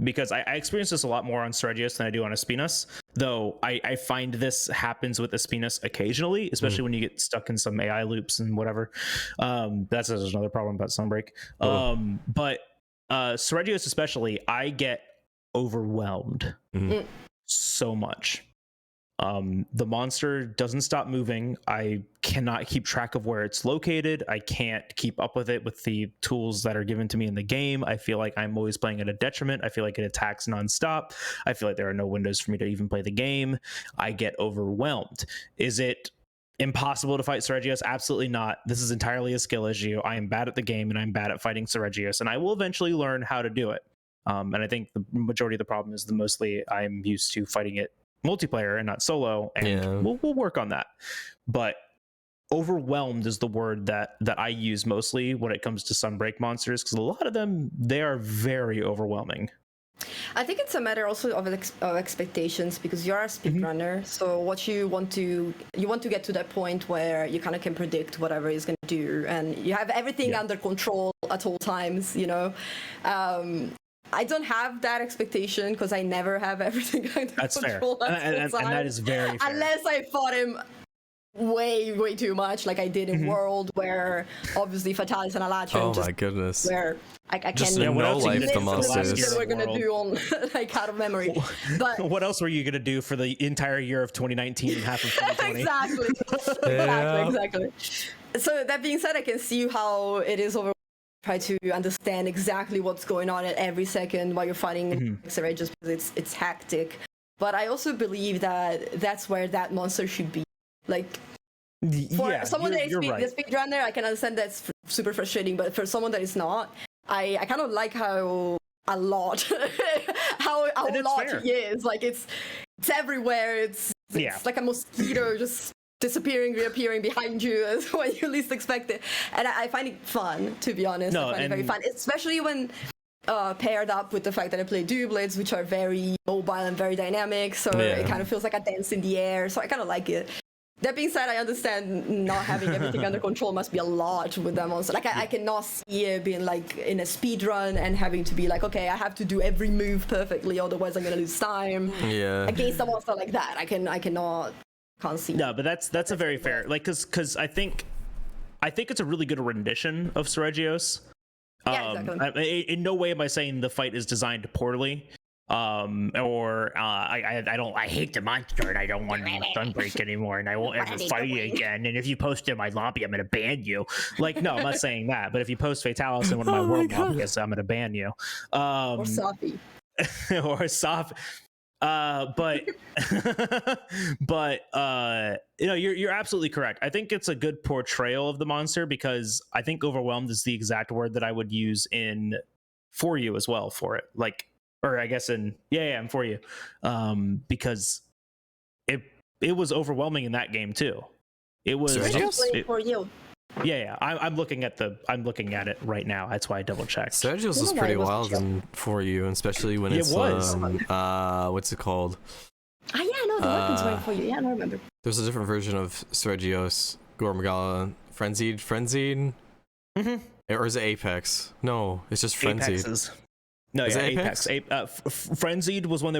because I experienced this a lot more on Seregios than I do on Espinas, though I find this happens with Espinas occasionally, especially when you get stuck in some AI loops and whatever. That's another problem about Sunbreak. But Seregios especially, I get overwhelmed so much. The monster doesn't stop moving. I cannot keep track of where it's located. I can't keep up with it with the tools that are given to me in the game. I feel like I'm always playing at a detriment. I feel like it attacks nonstop. I feel like there are no windows for me to even play the game. I get overwhelmed. Is it impossible to fight Seregios? Absolutely not. This is entirely a skill issue. I am bad at the game and I'm bad at fighting Seregios, and I will eventually learn how to do it. And I think the majority of the problem is mostly I'm used to fighting it multiplayer and not solo, and we'll work on that. But overwhelmed is the word that I use mostly when it comes to Sunbreak monsters, because a lot of them, they are very overwhelming. I think it's a matter also of expectations, because you're a speedrunner. So what you want to get to that point where you kind of can predict whatever he's going to do, and you have everything under control at all times, you know. I don't have that expectation because I never have everything under control. And that is very fair. Unless I fought him way too much, like I did in World, where obviously Fatalis and Alatran. Oh my goodness. Where I just can no life the monsters that we're gonna do on like out of memory. But what else were you gonna do for the entire year of 2019 and half of 2020? Exactly. So that being said, I can see how it is over. Try to understand exactly what's going on at every second while you're fighting just because it's hectic. But I also believe that that's where that monster should be. Like, for someone that is the speedrunner, I can understand that's super frustrating. But for someone that is not, I kind of like how a lot he is. Like it's everywhere. It's like a mosquito just disappearing, reappearing behind you when you least expect it. And I find it fun, to be honest. I find it very fun, especially when paired up with the fact that I play dual blades, which are very mobile and very dynamic. So it kind of feels like a dance in the air. So I kind of like it. That being said, I understand not having everything under control must be a lot with that monster. Like I cannot see it being like in a speed run and having to be like, okay, I have to do every move perfectly, otherwise I'm gonna lose time. Against a monster like that, I cannot. Can't see. No, but that's a very fair, like, because I think it's a really good rendition of Seregios. Exactly. In no way am I saying the fight is designed poorly, or I hate the monster and I don't want to use Sunbreak anymore and I won't ever fight you again. And if you post in my lobby, I'm gonna ban you. Like, no, I'm not saying that. But if you post Fatalis in one of my world lobbies, I'm gonna ban you. Or Sophie. Or Sophie. But you know, you're absolutely correct. I think it's a good portrayal of the monster, because I think overwhelmed is the exact word that I would use in For You as well for it. Like, or I guess in I'm For You, because it was overwhelming in that game too. It was For You. I'm looking at it right now. That's why I double checked. Seregios was pretty wild For You, especially when it's what's it called? The weapons were For You. Yeah, I don't remember. There's a different version of Seregios, Gormagala, Frenzied. Or is it Apex? No, it's just Frenzied. Apexes. No, Apex. Frenzied was when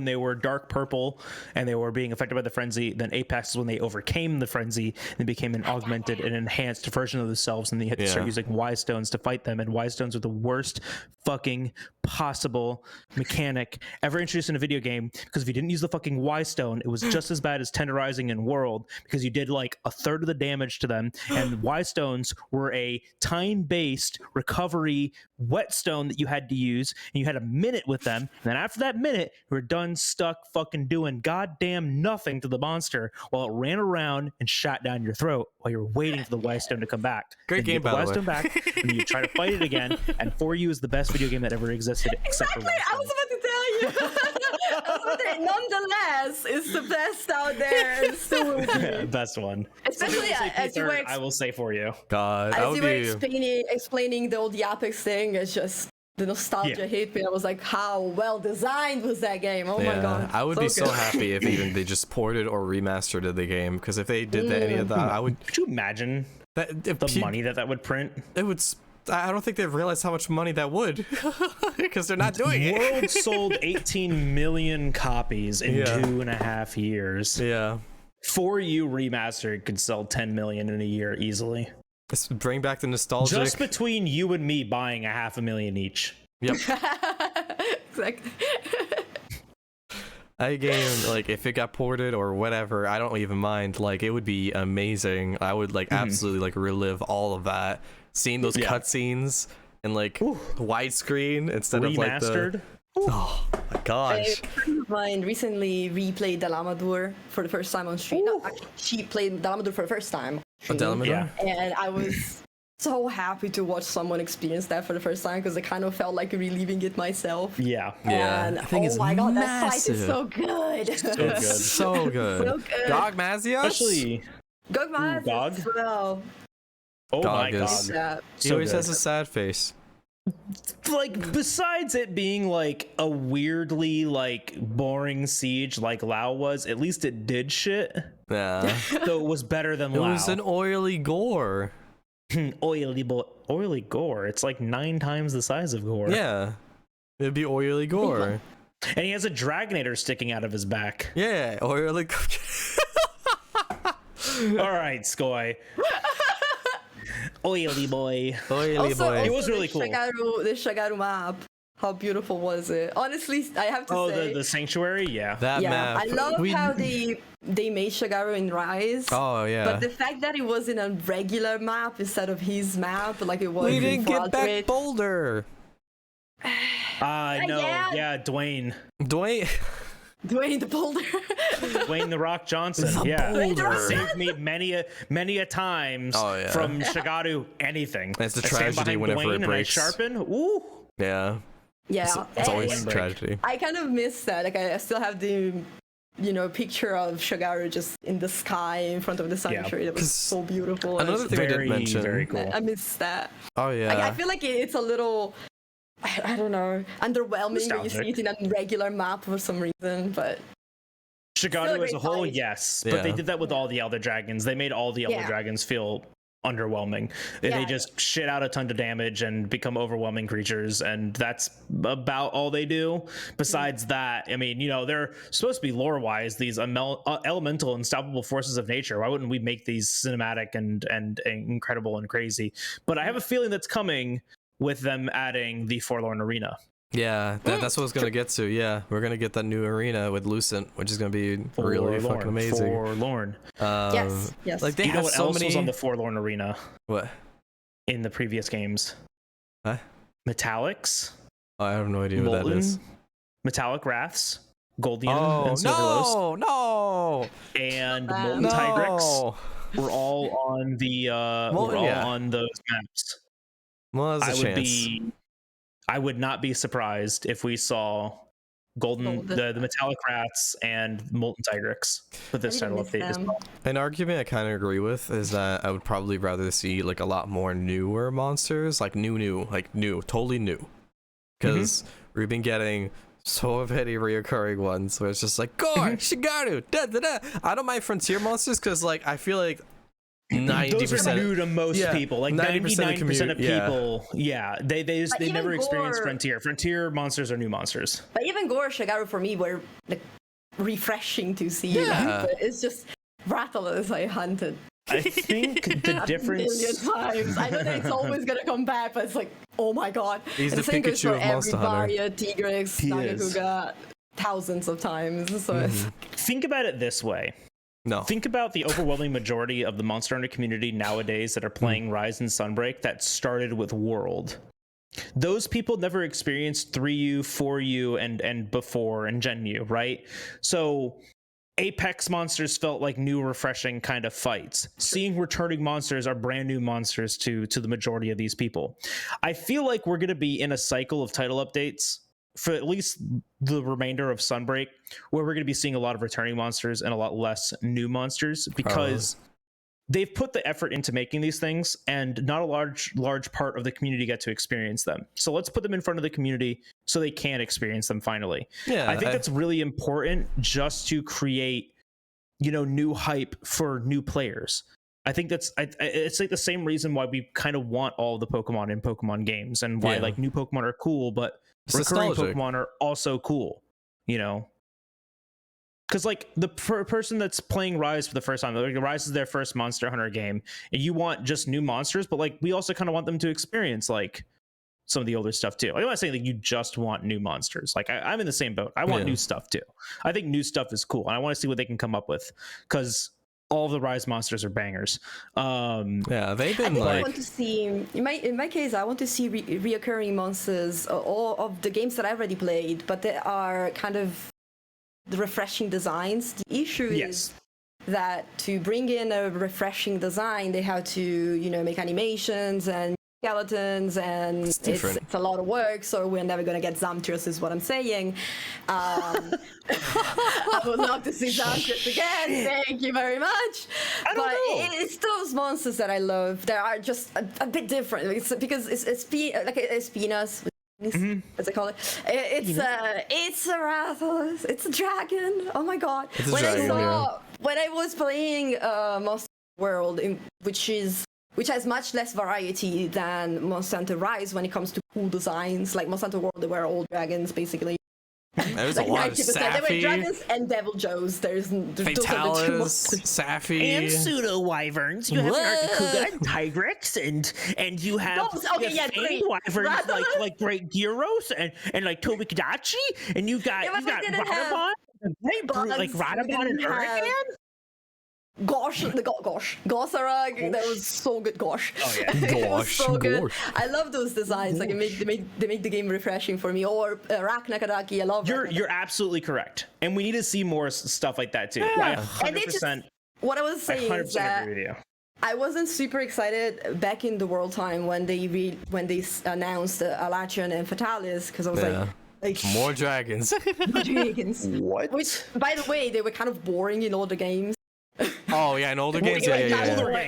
they were dark purple and they were being affected by the frenzy. Then Apex is when they overcame the frenzy and became an augmented and enhanced version of themselves, and they had to start using Y stones to fight them. And Y stones are the worst fucking possible mechanic ever introduced in a video game, because if you didn't use the fucking Y stone, it was just as bad as tenderizing in World, because you did like a third of the damage to them. And Y stones were a time-based recovery whetstone that you had to use, and you had a minute with them, and then after that minute you were done stuck fucking doing goddamn nothing to the monster while it ran around and shot down your throat while you were waiting for the Y stone to come back. Great game, by the way. Y stone back, and you try to fight it again, and For You is the best video game that ever existed, except for Y I was about to tell you. Nonetheless, it's the best out there, and still will be. Best one. Especially as you were I will say For You. God, as you were explaining the old Apex thing, it's just the nostalgia hit me. I was like, how well designed was that game? Oh my god! I would be so happy if even they just ported or remastered the game, because if they did any of that, I would. Could you imagine the money that would print? It would. I don't think they've realized how much money that would, because they're not doing it. World sold 18 million copies in 2.5 years. Yeah. For You remastered could sell 10 million in a year easily. Let's bring back the nostalgia. Just between you and me buying 500,000 each. Yep. Exactly. iGame, like if it got ported or whatever, I don't even mind. Like it would be amazing. I would like absolutely like relive all of that. Seeing those cutscenes and like widescreen instead of like the oh my gosh. A friend of mine recently replayed Dalamador for the first time on stream. No, actually, she played Dalamador for the first time. Yeah. And I was so happy to watch someone experience that for the first time because I kind of felt like reliving it myself. Yeah. And I think oh it's my god, massive. that fight is so good. So good. So good. So good. Gog Mazios? Especially Gog Gog? as well. oh Gog my is- god. Yeah. He So always good. has a sad face. Like besides it being like a weirdly like boring siege like Lao was, at least it did shit. Yeah. So it was better than It Lao. was an oily gore. oily gore. It's like 9 times the size of gore. Yeah. It'd be oily gore. And he has a Dragonator sticking out of his back. Yeah, oily All right, Skoy. Oily boy. oily Also, boy. It was really cool. The Shagaru map. How beautiful was it? Honestly, I have to Oh, say. the sanctuary? Yeah. That yeah, map. I love how they made Shagaru in Rise. Oh yeah. But the fact that it was in a regular map instead of his map, like it was we in didn't For get back Ultimate. Boulder. No. Yeah. Yeah, Dwayne. Dwayne. Dwayne the Boulder. Dwayne the Rock Johnson. The Yeah. Boulder. Saved me many a times Oh, yeah. from Shagaru anything. It's a I stand tragedy behind whenever Dwayne it and I breaks. sharpen. Ooh. Yeah. Yeah, It's always and a tragedy. I kind of miss that. Like I still have the, picture of Shagaru just in the sky in front of the sanctuary. That was 'Cause so beautiful. another thing I didn't Very, mention. very cool. I miss that. Oh yeah. I feel like it's a little, I don't know, underwhelming when you see it in a regular map for some reason. But Still a Shagaru as great a whole, fight. yes. Yeah. But they did that with all the Elder Dragons. They made all the Elder Yeah. Dragons feel underwhelming. They Yeah. just shit out a ton of damage and become overwhelming creatures, and that's about all they do. Besides that, I mean, they're supposed to be lore-wise these elemental, unstoppable forces of nature. Why wouldn't we make these cinematic and incredible and crazy? But I have a feeling that's coming with them adding the Forlorn Arena. Yeah, that's what I was gonna get to. Yeah, we're gonna get that new arena with Lucent, which is gonna be really fucking amazing. Forlorn. yes. Like they You know have what so else many. was on the Forlorn Arena What? in the previous games? Huh? Metallics, Oh, I have no idea what that Molten, is. Metallic Wraths, Goldian Oh and Silverlos, no! and Wow. Molten Tigrex were all on the Molten, yeah. on those maps. Well, there's a chance. I would not be surprised if we saw the Metallic Wraths and Molten Tigrex with this I title miss update as them. well. An argument I kind of agree with is that I would probably rather see like a lot more newer monsters, like totally new, because we've been getting so many reoccurring ones where it's just like Gore, Shigaru, da da da. I don't mind frontier monsters because like I feel like 90%. Those are new to most people. Like 99% of people, they never experienced Gore- Frontier. Frontier monsters are new monsters. But even Gore Shagaru for me were like refreshing to see. Yeah. But it's just Rathalos I hunted I think the a difference. million times. I know that it's always gonna come back, but it's like, oh my god. He's And the same goes Pikachu for of Monster every Hunter. Varia, Tigrex, He is. Nagakuga, thousands of times. So it's Think about it this way. No. Think about the overwhelming majority of the Monster Hunter community nowadays that are playing Rise and Sunbreak that started with World. Those people never experienced 3U, 4U, and before, and Gen U, right? So Apex monsters felt like new, refreshing kind of fights. Seeing returning monsters are brand new monsters to the majority of these people. I feel like we're going to be in a cycle of title updates for at least the remainder of Sunbreak, where we're going to be seeing a lot of returning monsters and a lot less new monsters, because they've put the effort into making these things, and not a large part of the community get to experience them. So let's put them in front of the community so they can experience them finally. Yeah, I think that's really important, just to create, new hype for new players. I think it's like the same reason why we kind of want all the Pokemon in Pokemon games, and why like new Pokemon are cool, but It's recurring nostalgic. Pokemon are also cool, because like the person that's playing Rise for the first time, like Rise is their first Monster Hunter game, and you want just new monsters, but like we also kind of want them to experience like some of the older stuff too. I'm not saying that you just want new monsters. Like I'm in the same boat. I want new stuff too. I think new stuff is cool, and I want to see what they can come up with because all of the Rise monsters are bangers. Yeah, they've been I like. want to see in my case, I want to see reoccurring monsters, all of the games that I've already played, but they are kind of the refreshing designs. The issue is that to bring in a refreshing design, they have to make animations and skeletons, and it's a lot of work, so we're never going to get Zamtius is what I'm saying. I would love to see Zamtius again, thank you very much. But it's those monsters that I love that are just a bit different, because it's like Espinas, as I call it. It's a Rathalos, it's a dragon. Oh my god. When I was playing Monster World, which has much less variety than Monster Hunter Rise when it comes to cool designs. Like Monster Hunter World, they were all dragons, basically. There's a lot of Sappy. They were dragons and Devil Joes. Fatalis, Sappy. And pseudo-wyverns. You have Nargacuga and Tigrex, and you have fanged wyverns like Great Gyros and like Tobikadachi, and you've got Radabon, like Radabon and Uragan. Gosharag, that was so good. Gosh, it was so good. I love those designs. Like they make the game refreshing for me. Or Raknakadaki, I love. You're absolutely correct, and we need to see more stuff like that too. Yeah. 100%. What I was saying is that agree with you. I wasn't super excited back in the World time when they announced Alachion and Fatalis, because I was like more dragons. More dragons. What? Which, by the way, they were kind of boring in all the games. Oh yeah, in older games, I'm sorry,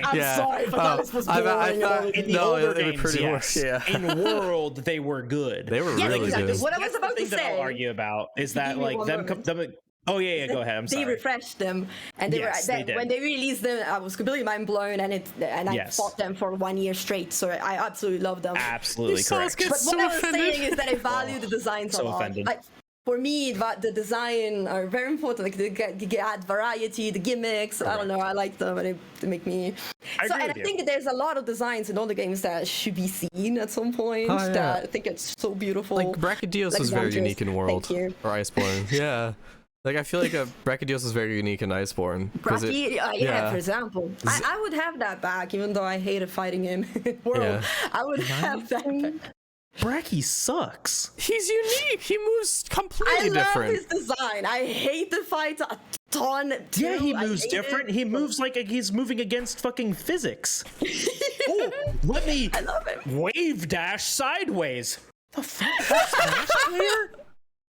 but that was boring. In the older games, yes. In World, they were good. They were really good. What I was about to say, that I'll argue about is that like them. Oh yeah, go ahead. I'm sorry. They refreshed them, and they when they released them, I was completely mind blown, and I fought them for 1 year straight. So I absolutely love them. Absolutely correct. But what I was saying is that I value the designs a lot. Offended. Like, for me, the design are very important. Like they add variety, the gimmicks. Correct. I don't know. I like them, and they make me. I think there's a lot of designs in all the games that should be seen at some point. That I think it's so beautiful. Like Brachydios is very unique in World or Iceborne. Yeah. Like I feel like Brachydios is very unique in Iceborne. For example, I would have that back, even though I hated fighting him in World. I would have that back. Bracky sucks. He's unique. He moves completely different. I love his design. I hate the fights a ton. Too. Yeah, he moves different. He moves like he's moving against fucking physics. Oh, let me wave dash sideways. The fuck?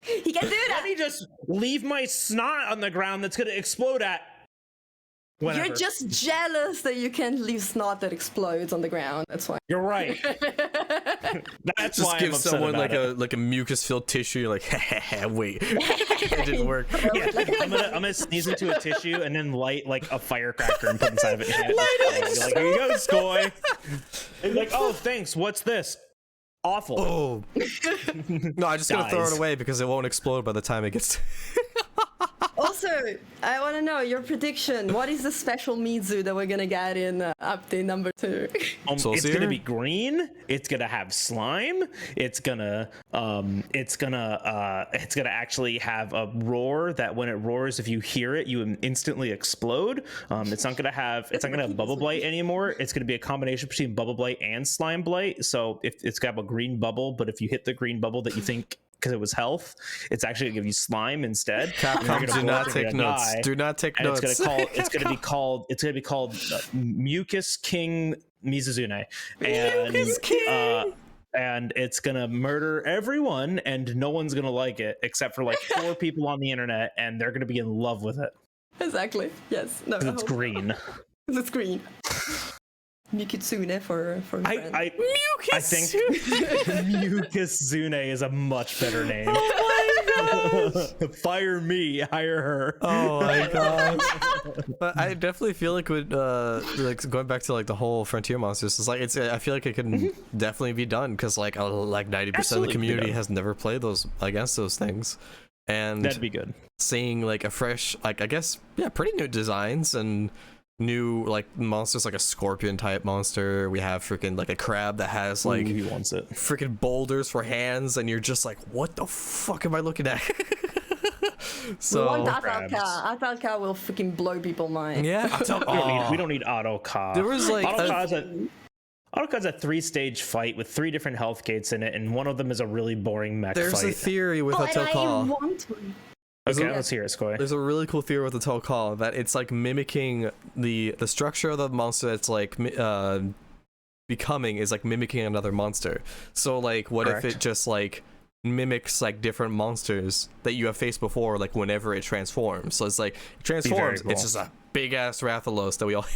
He can do that. Let me just leave my snot on the ground that's gonna explode at. Whenever. You're just jealous that you can't leave snot that explodes on the ground. That's why. You're right. That's just why give I'm upset someone about like a mucus-filled tissue. You're like, wait, it didn't work. Yeah, I'm gonna sneeze into a tissue and then light like a firecracker and put inside of it. Like, here you go, Skoy. And like, oh, thanks. What's this? Awful. Oh. No, I'm just gonna throw it away because it won't explode by the time it gets. Also, I want to know your prediction. What is the special Mizu that we're gonna get in update number 2? It's gonna be green. It's gonna have slime. It's gonna actually have a roar that when it roars, if you hear it, you instantly explode. It's not gonna have bubble blight anymore. It's gonna be a combination between bubble blight and slime blight. So if it's got a green bubble, but if you hit the green bubble that you think, because it was health, it's actually gonna give you slime instead. Capcom, do not take notes. Do not take notes. It's gonna be called Mucus King Mizuzune, and it's gonna murder everyone, and no one's gonna like it except for like 4 people on the internet, and they're gonna be in love with it. Exactly. Yes. No. It's green. It's green. Mukitsune for I think Mukitsune is a much better name. Oh my god! Fire me, hire her. Oh my god! But I definitely feel like with like going back to like the whole Frontier Monsters, it's like I feel like it can definitely be done because like 90% of the community has never played those against those things, and that'd be good. Seeing like a fresh, like I guess, pretty new designs and new like monsters, like a scorpion type monster. We have freaking like a crab that has like he wants it. freaking boulders for hands, and you're just like, what the fuck am I looking at? So we want Atalka will freaking blow people's mind. yeah, We don't need Autoka. there was like Autoka's a 3-stage fight with 3 different health gates in it, and one of them is a really boring mech there's a fight. theory with Oh, a and I Tokal. want one. Okay, let's hear it, Skoj. There's a really cool theory with the Tokal that it's like mimicking the structure of the monster that's like becoming is like mimicking another monster. So like what if Correct. it just like mimics like different monsters that you have faced before, like whenever it transforms. So it's like it transforms, cool. it's just a big ass Rathalos that we all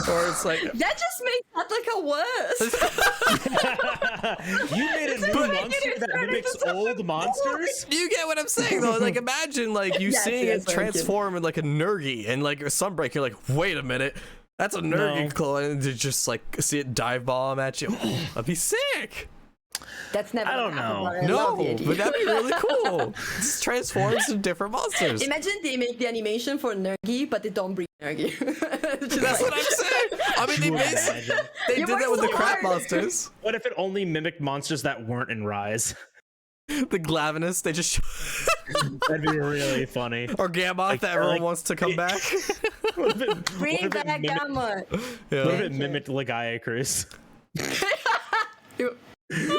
or it's like That just makes Atalka worse. You made a new monster that mimics old monsters? you get what I'm saying though. Like imagine like you Yes, seeing yes, it transform in like a Nurgy and like a Sunbreak, you're like, wait a minute, that's a Nurgy No. clone, and to just like see it dive bomb at you. Oh, that'd be sick. That's never I don't gonna happen, know. but I love the No, idea. but that'd be really cool. Just transforms into different monsters. Imagine they make the animation for Nergi, but they don't bring Nergi. That's what I'm saying. I mean, Imagine. they You did that worked with the so crap hard. monsters. What if it only mimicked monsters that weren't in Rise? The Glavenus, they just That'd be really funny. or Gammoth that everyone wants to come back. What if it, Bring what if it back mimicked- Gamma. What if Yeah. it mimicked Legaia Cruz?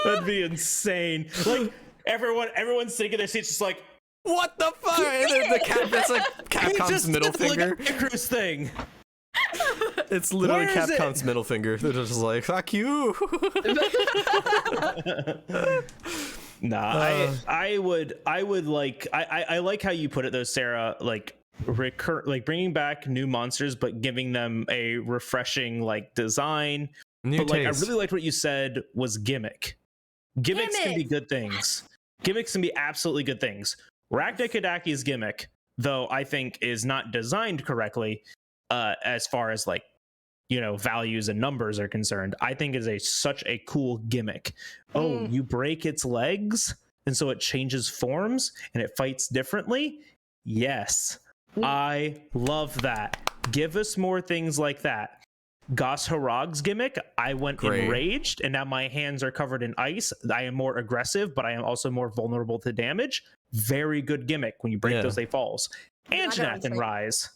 That'd be insane. Like everyone's sitting in their seats just like What the fuck? And then the cat, that's like Capcom's middle did the finger. Legaia Cruz thing. It's literally Where is it? Capcom's middle finger. They're just like, fuck you. Nah, I would like I like how you put it though, Sarah. Like like bringing back new monsters, but giving them a refreshing like design. New But like I taste. really liked what you said was gimmick. Gimmicks can be Gimmick. good things. Gimmicks can be absolutely good things. Ragdakadaki's gimmick, though, I think is not designed correctly, as far as like values and numbers are concerned. I think is such a cool gimmick. Oh, you break its legs, and so it changes forms and it fights differently. Yes, I love that. Give us more things like that. Goss Harag's gimmick, I went Great. enraged, and now my hands are covered in ice. I am more aggressive, but I am also more vulnerable to damage. Very good gimmick. When you break Yeah. those, they falls. I Anjanath don't in think- Rise.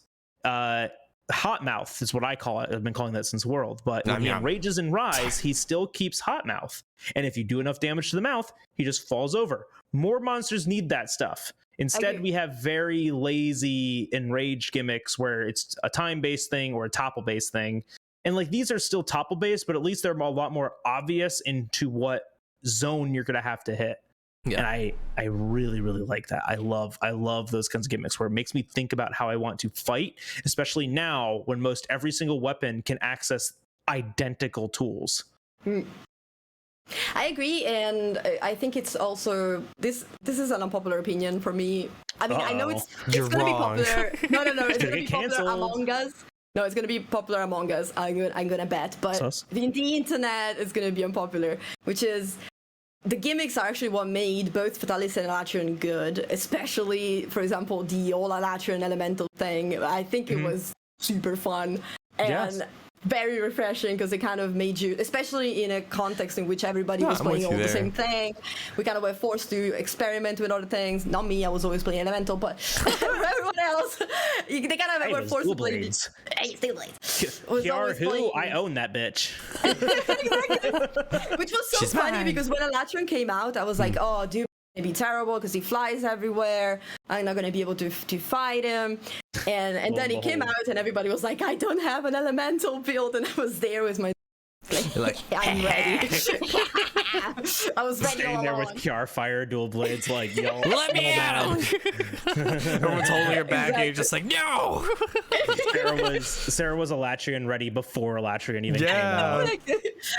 Hot Mouth is what I call it. I've been calling that since World. But when Nom he nom. enrages in Rise, he still keeps Hot Mouth. And if you do enough damage to the mouth, he just falls over. More monsters need that stuff. Instead, agree. we have very lazy enraged gimmicks where it's a time-based thing or a topple-based thing. And like these are still topple-based, but at least they're a lot more obvious into what zone you're gonna have to hit. Yeah. And I really, really like that. I love those kinds of gimmicks where it makes me think about how I want to fight, especially now when most every single weapon can access identical tools. I agree, and I think it's also this is an unpopular opinion for me. I mean, I know it's You're gonna be wrong. popular. No, it's gonna be get popular canceled. among us. No, it's gonna be popular among us. I'm gonna bet, but Sus. the internet is gonna be unpopular, which is the gimmicks are actually what made both Fatalis and Elatrian good, especially, for example, the all Elatrian elemental thing. I think it was super fun and Yes. very refreshing because it kind of made you, especially in a context in which everybody was I'm with playing all you the there. same thing. We kind of were forced to experiment with other things. Not me, I was always playing elemental, but everyone else, they kind of were forced to play. Blades. Hey, Steel Blades. Was Kiar always who? playing- I own that bitch. Which was so She's funny mine. because when Elatron came out, I was like, oh, dude, it's gonna be terrible because he flies everywhere. I'm not gonna be able to fight him. And then he came out and everybody was like, I don't have an elemental build, and I was there with my Like, I'm ready. I was ready all Standing there with along. Kiar fire dual blades, like yo, let me out! Everyone's holding her back, and you're just like, no! Sarah was Elatrian ready before Elatrian even came Yeah. out.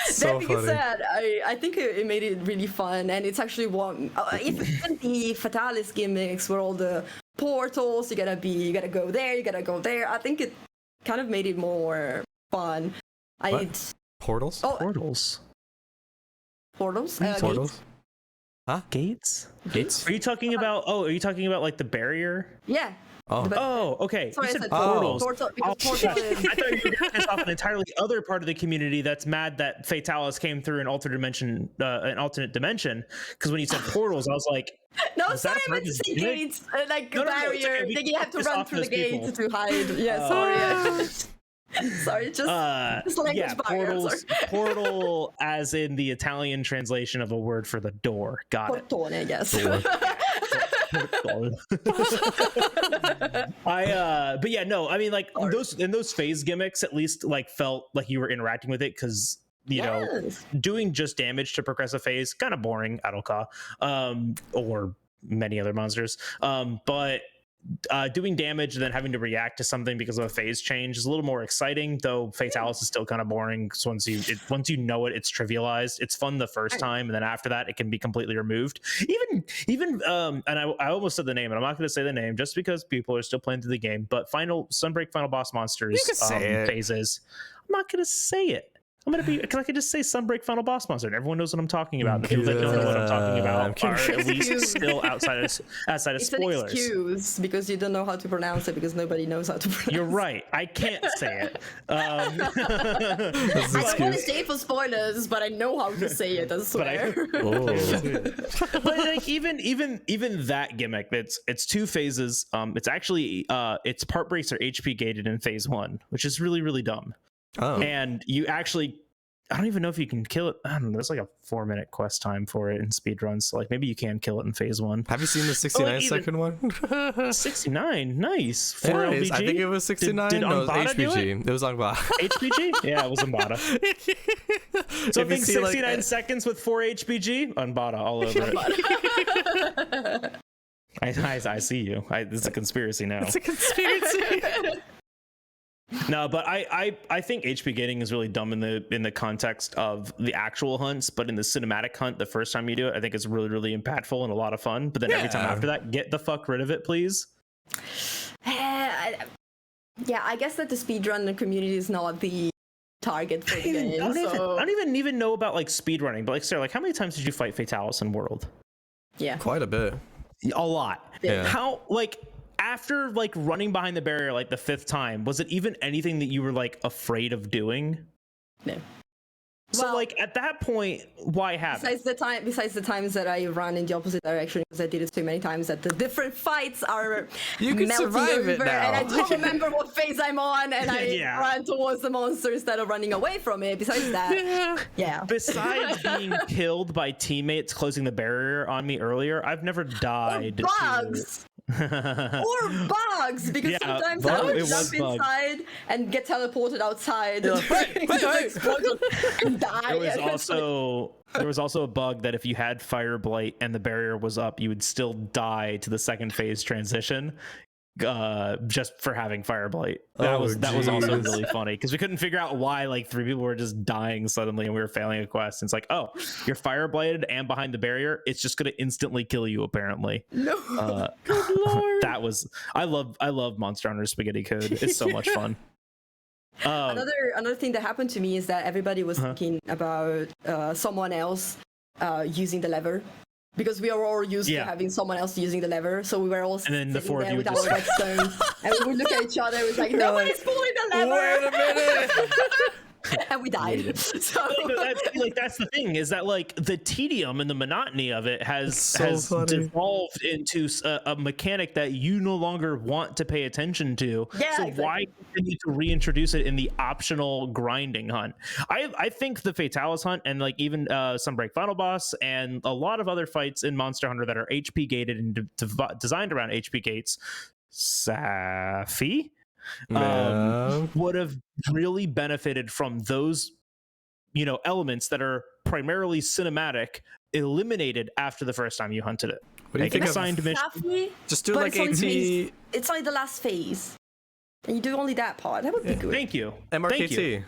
So That being funny. said, I think it made it really fun, and it's actually one. Even the Fatalis gimmicks, where all the portals, you gotta go there. I think it kind of made it more fun. Portals? Oh, Portals. portals. Portals? Gates? Gates? Are you talking about? Oh, are you talking about like the barrier? Yeah. Oh, okay. Sorry, You I said said portals. Portal, because Oh, shit. Portal is... I thought you were going to piss off an entirely other part of the community that's mad that Fatalis came through an alternate dimension. Because when you said portals, I was like, No, was that sorry, a I meant to part of say the gimmick? gates, like No, a no, no, it's okay. barrier. We Then can you have to piss run off through the those gate people. to hide. Yeah, sorry, just language yeah, barrier. Sorry. portal as in the Italian translation of a word for the door. Got it. Portone, yes. But yeah, no, I mean, like those phase gimmicks at least like felt like you were interacting with it, because you know, doing just damage to progress a phase kind of boring, Adolka, or many other monsters, but doing damage and then having to react to something because of a phase change is a little more exciting, though Fatalis is still kind of boring, because once you know it, it's trivialized. It's fun the first time, and then after that it can be completely removed. Even and I almost said the name, and I'm not going to say the name just because people are still playing through the game, but Sunbreak Final Boss Monsters phases, I'm not going to say it. I'm gonna be, because I could just say Sunbreak Final Boss Monster and everyone knows what I'm talking about. The people that don't know what I'm talking about are at least still outside of spoilers. It's an excuse because you don't know how to pronounce it, because nobody knows how to pronounce it. You're right. I can't say it. I don't want to say for spoilers, but I know how to say it, I swear. But like even that gimmick, it's two phases. It's actually its part breaks are HP gated in phase 1, which is really, really dumb. Oh. And you actually, I don't even know if you can kill it. I don't know, there's like a 4-minute quest time for it in speedruns, so like maybe you can kill it in phase 1. Have you seen the 69-second one? 69, nice. For LBG? I think it was 69. Did no, it was Anbada do HPG. It was Anbada. HPG? Yeah, it was Anbada. So I think 69 like, seconds with 4 HPG, Anbada all over it. I see you. This is a conspiracy now. It's a conspiracy. No, but I think HP gating is really dumb in the context of the actual hunts, but in the cinematic hunt, the first time you do it, I think it's really, really impactful and a lot of fun. But then every time after that, get the fuck rid of it, please. Yeah, I guess that the speedrun community is not the target for the game. I don't even know about like speedrunning, but like Sarah, like how many times did you fight Fatalis in World? Yeah, quite a bit. A lot. Yeah. How, like, after like running behind the barrier like the 5th time, was it even anything that you were like afraid of doing? No. So well, like at that point, why have besides the times that I ran in the opposite direction, because I did it so many times that the different fights are you can melting survive over, it now. and I don't remember what phase I'm on, and I Yeah. ran towards the monster instead of running away from it. Besides that, yeah. Besides being killed by teammates closing the barrier on me earlier, I've never died. Or bugs. Or bugs, because sometimes I would jump inside and get teleported outside and die. There was also a bug that if you had Fire Blight and the barrier was up, you would still die to the second phase transition, just for having Fire Blight. That was also really funny, because we couldn't figure out why like 3 people were just dying suddenly and we were failing a quest. And it's like, oh, you're Fire Blighted and behind the barrier, it's just gonna instantly kill you apparently. No. Good lord. I love Monster Hunter Spaghetti Code. It's so much fun. Another thing that happened to me is that everybody was thinking about someone else using the lever, because we are all used to having someone else using the lever, so we were all sitting there with our redstones, and we would look at each other. It was like, nobody's pulling the lever. Wait a minute. And we died. So that's the thing, is that like the tedium and the monotony of it has devolved into a mechanic that you no longer want to pay attention to. Yeah, so exactly. why continue to reintroduce it in the optional grinding hunt? I think the Fatalis hunt and like even Sunbreak Final Boss and a lot of other fights in Monster Hunter that are HP gated and designed around HP gates, Safi, would have really benefited from those, elements that are primarily cinematic eliminated after the first time you hunted it. What do you think assigned mission? Just do like AT. It's only the last phase, and you do only that part. That would be good. Thank you. MRKT. Thank you.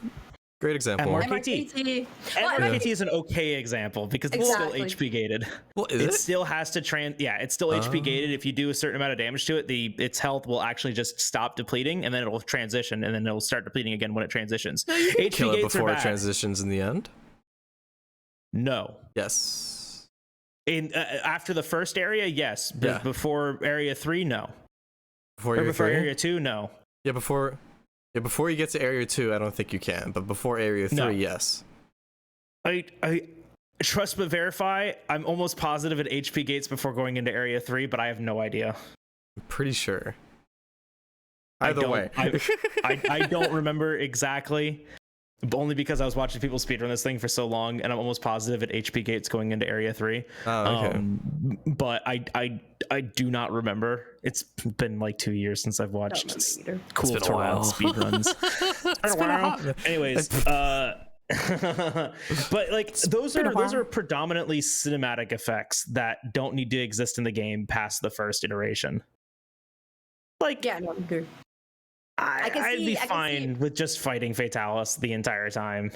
Great example. MRKT. MRKT is an okay example because it's still HP gated. Well, it still has to it's still HP gated. If you do a certain amount of damage to it, its health will actually just stop depleting, and then it'll transition, and then it'll start depleting again when it transitions. No, you can HP kill it gates before are it bad. transitions in the end. No. Yes. In after the first area, yes. Yeah. Before area 3, no. Before Or area before 3? area 2? No. Yeah, before you get to area 2, I don't think you can. But before area 3, No. yes. I trust but verify. I'm almost positive at HP gates before going into area 3, but I have no idea. I'm pretty sure. Either way. I don't remember exactly, but only because I was watching people speedrun this thing for so long, and I'm almost positive at HP gates going into area 3. Oh, okay. But I do not remember. It's been like 2 years since I've watched cool It's been a while. speedruns. It's been a while. Anyways, but like those are predominantly cinematic effects that don't need to exist in the game past the first iteration. Like, Yeah, no, good. I'd be fine with just fighting Fatalis the entire time.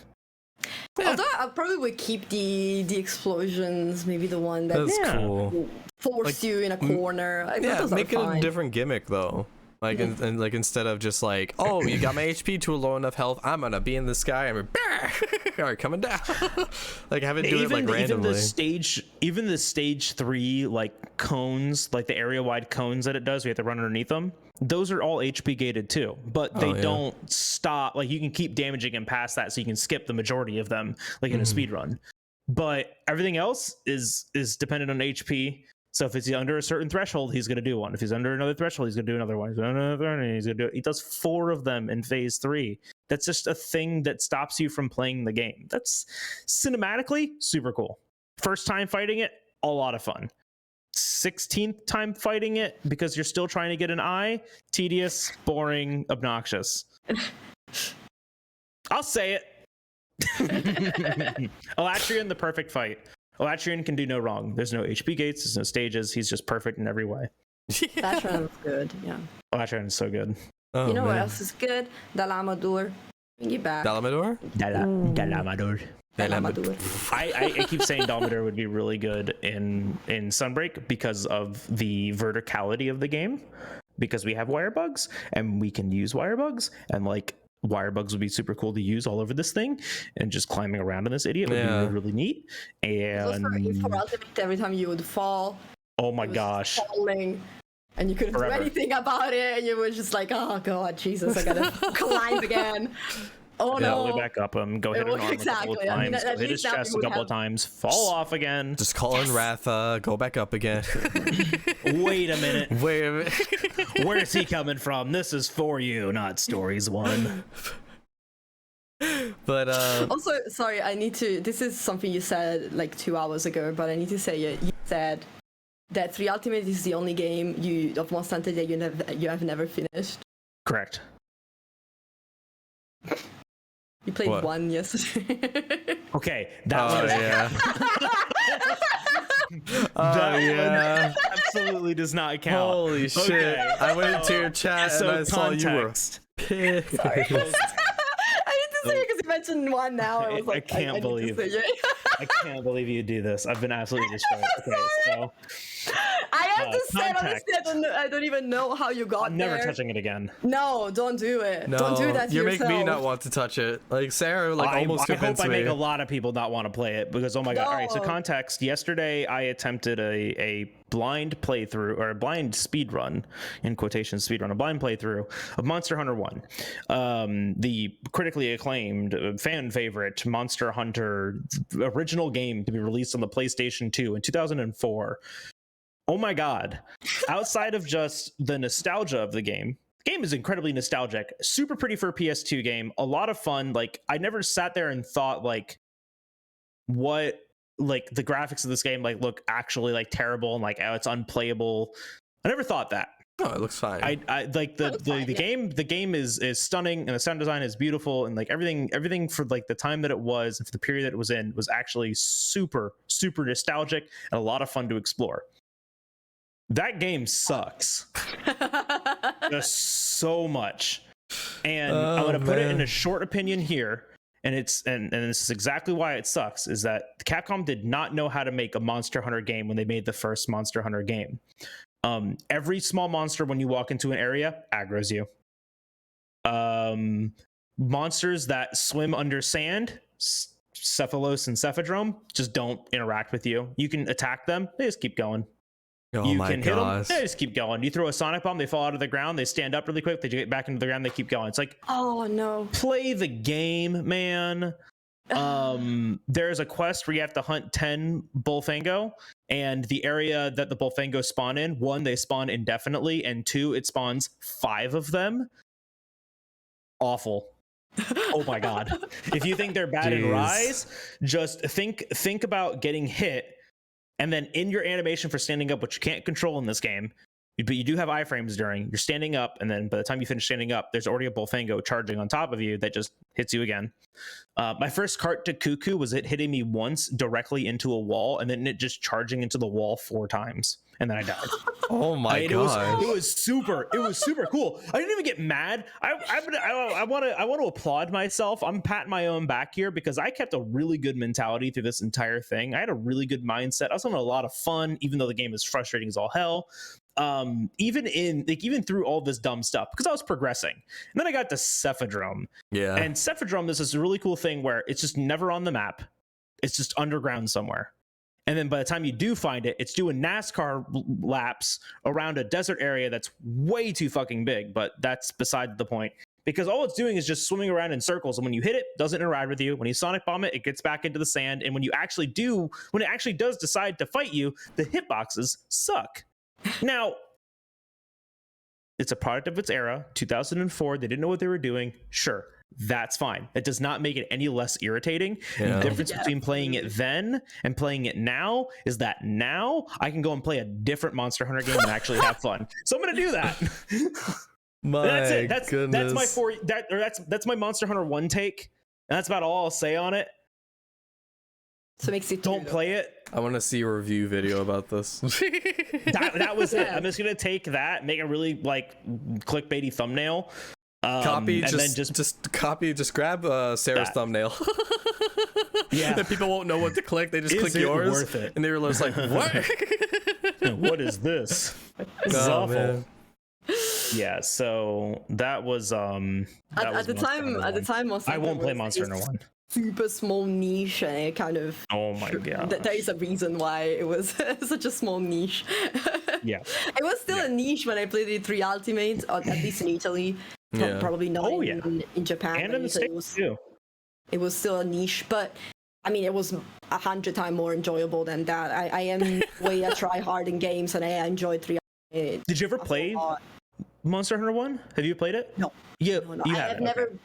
Although I probably would keep the explosions, maybe the one that That's cool. force you in a corner. I think Yeah, those make are it fine. a different gimmick though. Like and like instead of just like, oh, you got my HP to a low enough health, I'm gonna be in the sky. I'm all right, coming down. Like have it do it like randomly. Even the stage 3 like cones, like the area wide cones that it does, we have to run underneath them. Those are all HP gated too, but they don't stop. Like you can keep damaging him past that, so you can skip the majority of them, like in a speed run. But everything else is dependent on HP. So if it's under a certain threshold, he's going to do one. If he's under another threshold, he's going to do another one. He's going to do it. He does 4 of them in phase 3. That's just a thing that stops you from playing the game. That's cinematically super cool. First time fighting it, a lot of fun. 16th time fighting it because you're still trying to get an eye, tedious, boring, obnoxious. I'll say it. Elatrian, the perfect fight. Elatrian can do no wrong. There's no HP gates, there's no stages. He's just perfect in every way. That one's good, yeah. Elatrian is so good. You know what else is good? Dalamador. Bring it back. Dalamador? Dalamador. Dalamador. I keep saying Dalmador would be really good in Sunbreak because of the verticality of the game. Because we have wire bugs and we can use wire bugs, and like wire bugs would be super cool to use all over this thing, and just climbing around on this idiot would be really, really neat. And for Ultimate, every time you would fall, oh my gosh, falling, and you couldn't do anything about it, and you were just like, oh god, Jesus, I gotta climb again. Oh no! All the way back up him, go hit an arm a couple of times, go hit his chest a couple of times, fall off again. Just call in Ratha, go back up again. Wait a minute. Wait a minute. Where's he coming from? This is for you, not Stories 1. But also, sorry, I need to. This is something you said like 2 hours ago, but I need to say it. You said that 3 Ultimate is the only game of Monster Hunter that you have never finished. Correct. You played one yesterday. Okay, that one. Yeah. That one absolutely does not count. Holy shit! Okay. I went into your chat and I saw you were context. pissed. Sorry. I need to say it because you mentioned one now. I was like, I can't believe it. I can't believe you do this. I've been absolutely destroyed. Okay, so I have to say, context. honestly, I don't even know how you got I'm there. never touching it again. No, don't do it. No, Don't do that to you yourself. make me not want to touch it. Like Sarah, like almost I hope convinced I me. make a lot of people not want to play it because oh my god! All right, so No. context. Yesterday, I attempted a blind playthrough or a blind speed run, in quotation speed run, a blind playthrough of Monster Hunter 1, the critically acclaimed fan favorite Monster Hunter original game to be released on the PlayStation 2 in 2004. Oh my god! Outside of just the nostalgia of the game is incredibly nostalgic, super pretty for a PS2 game, a lot of fun. Like I never sat there and thought like what like the graphics of this game like look actually like terrible and like oh, it's unplayable. I never thought that. Oh, it looks fine. I like the game is stunning and the sound design is beautiful and like everything for like the time that it was and for the period that it was in was actually super nostalgic and a lot of fun to explore. That game sucks. Just so much. And I'm gonna put it in a short opinion here. And it's and this is exactly why it sucks, is that Capcom did not know how to make a Monster Hunter game when they made the first Monster Hunter game. Every small monster when you walk into an area aggroes you. Monsters that swim under sand, Cephalos and Cephadrome, just don't interact with you. You can attack them, they just keep going. Oh you my can hit them, gosh. they just keep going. You throw a sonic bomb, they fall out of the ground, they stand up really quick, they get back into the ground, they keep going. It's like, Oh no. play the game, man. There's a quest where you have to hunt 10 Bullfango, and the area that the Bullfango spawn in, 1, they spawn indefinitely, and 2, it spawns 5 of them. Awful. Oh my god. If you think they're bad in Jeez. Rise, just think about getting hit, and then in your animation for standing up, which you can't control in this game, but you do have iframes during, you're standing up, and then by the time you finish standing up, there's already a Bullfango charging on top of you that just hits you again. My first cart to Cuckoo was it hitting me once directly into a wall, and then it just charging into the wall 4 times, and then I died. Oh my god. It was super cool. I didn't even get mad. I want to applaud myself. I'm patting my own back here because I kept a really good mentality through this entire thing. I had a really good mindset. I was having a lot of fun, even though the game is frustrating as all hell. Even through all this dumb stuff, because I was progressing. And then I got to Cephadrome. Yeah. And Cephadrome is this really cool thing where it's just never on the map. It's just underground somewhere. And then by the time you do find it, it's doing NASCAR laps around a desert area that's way too fucking big, but that's beside the point. Because all it's doing is just swimming around in circles, and when you hit it, it doesn't interact with you. When you sonic bomb it, it gets back into the sand. And when it actually does decide to fight you, the hitboxes suck. Now, it's a product of its era, 2004. They didn't know what they were doing. Sure, that's fine. It does not make it any less irritating. Yeah. The difference between playing it then and playing it now is that now I can go and play a different Monster Hunter game and actually have fun. So I'm going to do that. That's it. That's my Monster Hunter 1 take. And that's about all I'll say on it. So it makes it Don't play it. I want to see a review video about this. That was it. I'm just gonna take that, make a really like clickbaity thumbnail, just grab Sarah's thumbnail. Yeah, and people won't know what to click. They just click yours, worth it? And they were just like, "What? What is this? This is awful." Man. Yeah, so that was at the time, I won't play Monster Hunter 1. Super small niche, and it kind of oh my god, there is a reason why it was such a small niche. Yeah, it was still a niche when I played the 3 Ultimate, or at least in Italy. Probably not in Japan, and in the States too. It was still a niche, but I mean, it was 100 times more enjoyable than that. I am way a try hard in games, and I enjoyed 3 Ultimate. Did you ever play Monster Hunter 1? Have you played it? No. Yeah, no. You I have never. Okay.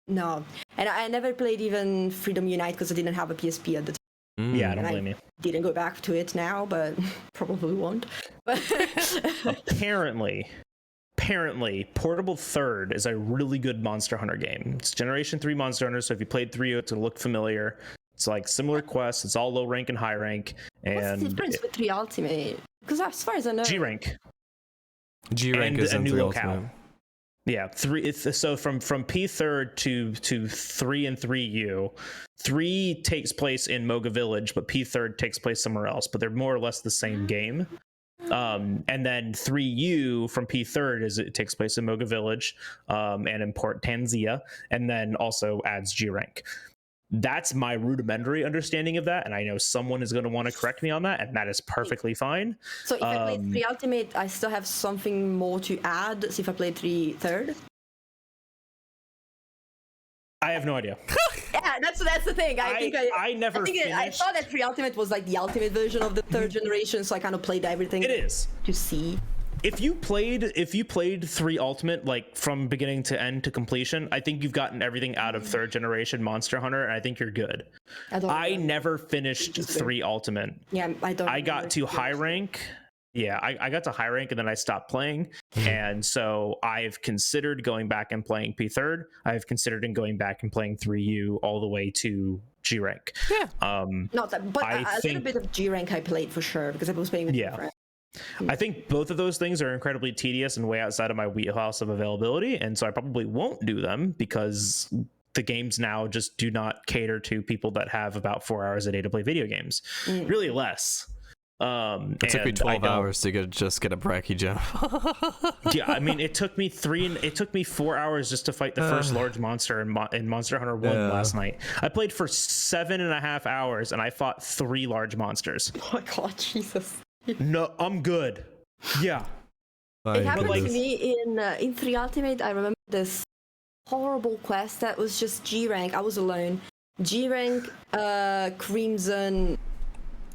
No, and I never played even Freedom Unite because I didn't have a PSP at the time. Yeah, I don't blame you. Didn't go back to it now, but probably won't. But apparently, Portable Third is a really good Monster Hunter game. It's Generation 3 Monster Hunter, so if you played 3, it's gonna look familiar. It's like similar quests. It's all low rank and high rank. And what's the difference with 3 Ultimate? Because as far as I know, G rank. G rank is a new locale. Yeah, 3. So from P third to 3 and 3U. 3 takes place in Moga Village, but P third takes place somewhere else. But they're more or less the same game. And then 3U from P third it takes place in Moga Village, and in Port Tanzania, and then also adds G rank. That's my rudimentary understanding of that, and I know someone is going to want to correct me on that, and that is perfectly fine. So if I played 3 Ultimate, I still have something more to add. So if I played 3 Third, I have no idea. Yeah, that's the thing. I thought that 3 Ultimate was like the ultimate version of the 3rd generation, so I kind of played everything. It is to see. If you played 3 Ultimate like from beginning to end to completion, I think you've gotten everything out of 3rd generation Monster Hunter, and I think you're good. I never finished 3 Ultimate. Yeah, I got to high rank. Yeah, I got to high rank and then I stopped playing. And so I've considered going back and playing P third. I've considered going back and playing 3U all the way to G rank. Yeah. Not that, but a little bit of G rank I played for sure because I was playing with friends. I think both of those things are incredibly tedious and way outside of my wheelhouse of availability, and so I probably won't do them because the games now just do not cater to people that have about 4 hours a day to play video games. Really less. It took me 12 hours to get a Bracky gem. Yeah, I mean, it took me 4 hours just to fight the first large monster in Monster Hunter 1 last night. I played for 7.5 hours and I fought 3 large monsters. Oh my god, Jesus. No, I'm good. Yeah. It happened goodness. to me in 3 Ultimate. I remember this horrible quest that was just G rank. I was alone. G rank, Crimson,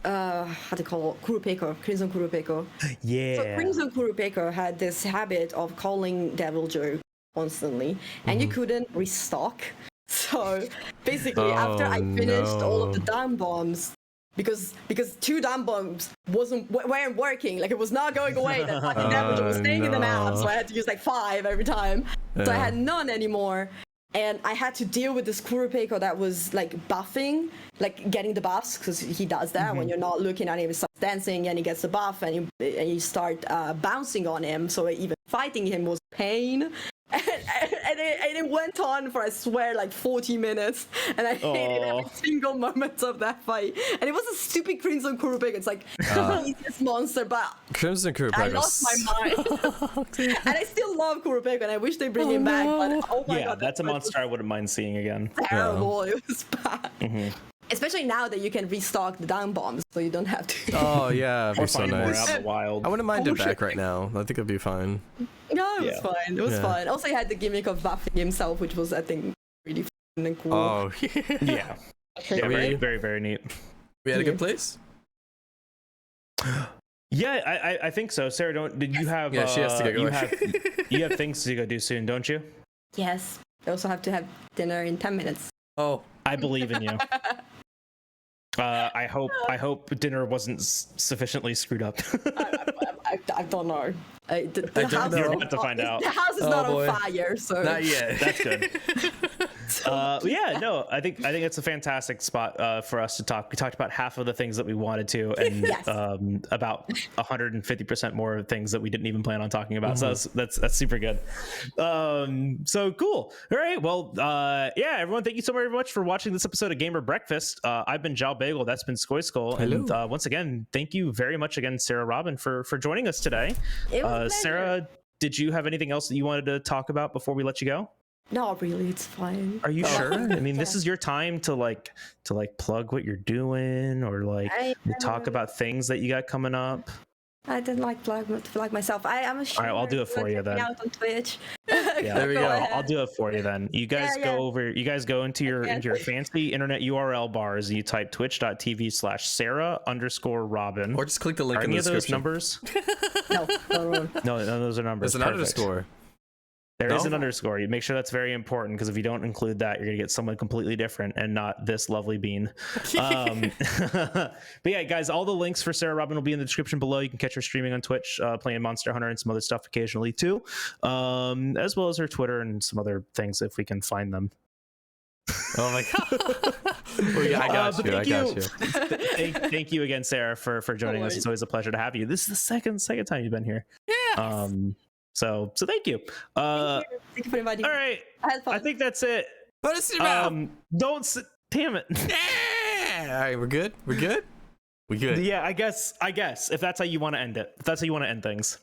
how do you call it? Kurupeko, Crimson Kurupeko. Yeah. So Crimson Kurupeko had this habit of calling Devil Joe constantly, and you couldn't restock. So basically, after I finished all of the down bombs, because 2 down bombs weren't working, like it was not going away. That fucking Devil Joe was staying in the map, so I had to use like 5 every time. So I had none anymore. And I had to deal with this Kurupeko that was like buffing, like getting the buffs, because he does that when you're not looking at him. He starts dancing and he gets the buff, and you start bouncing on him. So even fighting him was pain. And it went on for, I swear, like 40 minutes, and I hated every single moment of that fight. And it was a stupid Crimson Kurupeko. It's like the easiest monster, but Crimson Kurupeko. I lost my mind. And I still love Kurupeko, and I wish they bring him back. But oh my god, that's a monster I wouldn't mind seeing again. Terrible. It was bad. Especially now that you can restock the down bombs, so you don't have to. Oh yeah, it'd be so Find more nice. out in the wild. I wouldn't mind it back right now. I think it'd be fine. No, it was fine. It was Yeah. fine. Also, he had the gimmick of buffing himself, which was, I think, really fun and cool. Oh, Yeah. Yeah, very, very, very neat. we had a good place. Yeah, I think so. Sarah, did you have? Yeah, she has to get you going. you have things to go do soon, don't you? Yes. I also have to have dinner in 10 minutes. Oh, I believe in you. I hope dinner wasn't sufficiently screwed up. I don't know. The don't house know. is You're not- about to find out. The house is Oh, not boy. on fire, so. not yet. That's good. Yeah, no, I think it's a fantastic spot for us to talk. We talked about half of the things that we wanted to, and Yes. about 150% more things that we didn't even plan on talking about. So that's super good. So cool. All right. Well, yeah, everyone, thank you so very much for watching this episode of Gamer Breakfast. I've been Jalbagel. That's been SkojSkull. And once again, thank you very much again, Sarah Robin, for joining us today. It was a pleasure. Sarah, did you have anything else that you wanted to talk about before we let you go? No, really, it's fine. Are you sure? I mean, this is your time to plug what you're doing, or talk about things that you got coming up. I didn't like plug myself. I'm a streamer. I'll do it for you Check me then. out on Twitch. Yeah, There we go. ahead. I'll do it for you then. You guys Yeah, go over. You guys go into your fancy internet URL bars, and you type twitch.tv/Sarah_Robin. Or just click the link Are in any the of those description. numbers? No. No, none of those are numbers. There's an Perfect. underscore. There is No? an underscore. You make sure that's very important, because if you don't include that, you're gonna get someone completely different and not this lovely bean. But yeah, guys, all the links for Sarah Robin will be in the description below. You can catch her streaming on Twitch, playing Monster Hunter and some other stuff occasionally too, as well as her Twitter and some other things if we can find them. Oh my god. Well, yeah, I got you. I got you. Thank you again, Sarah, for joining us. It's always a pleasure to have you. This is the second time you've been here. Yeah. So thank you. Thank you for inviting All me. right. I had fun. I think that's it. Put us in your mouth. Damn it. Yeah. All right, we're good. We good. Yeah, I guess if that's how you want to end it. If that's how you want to end things.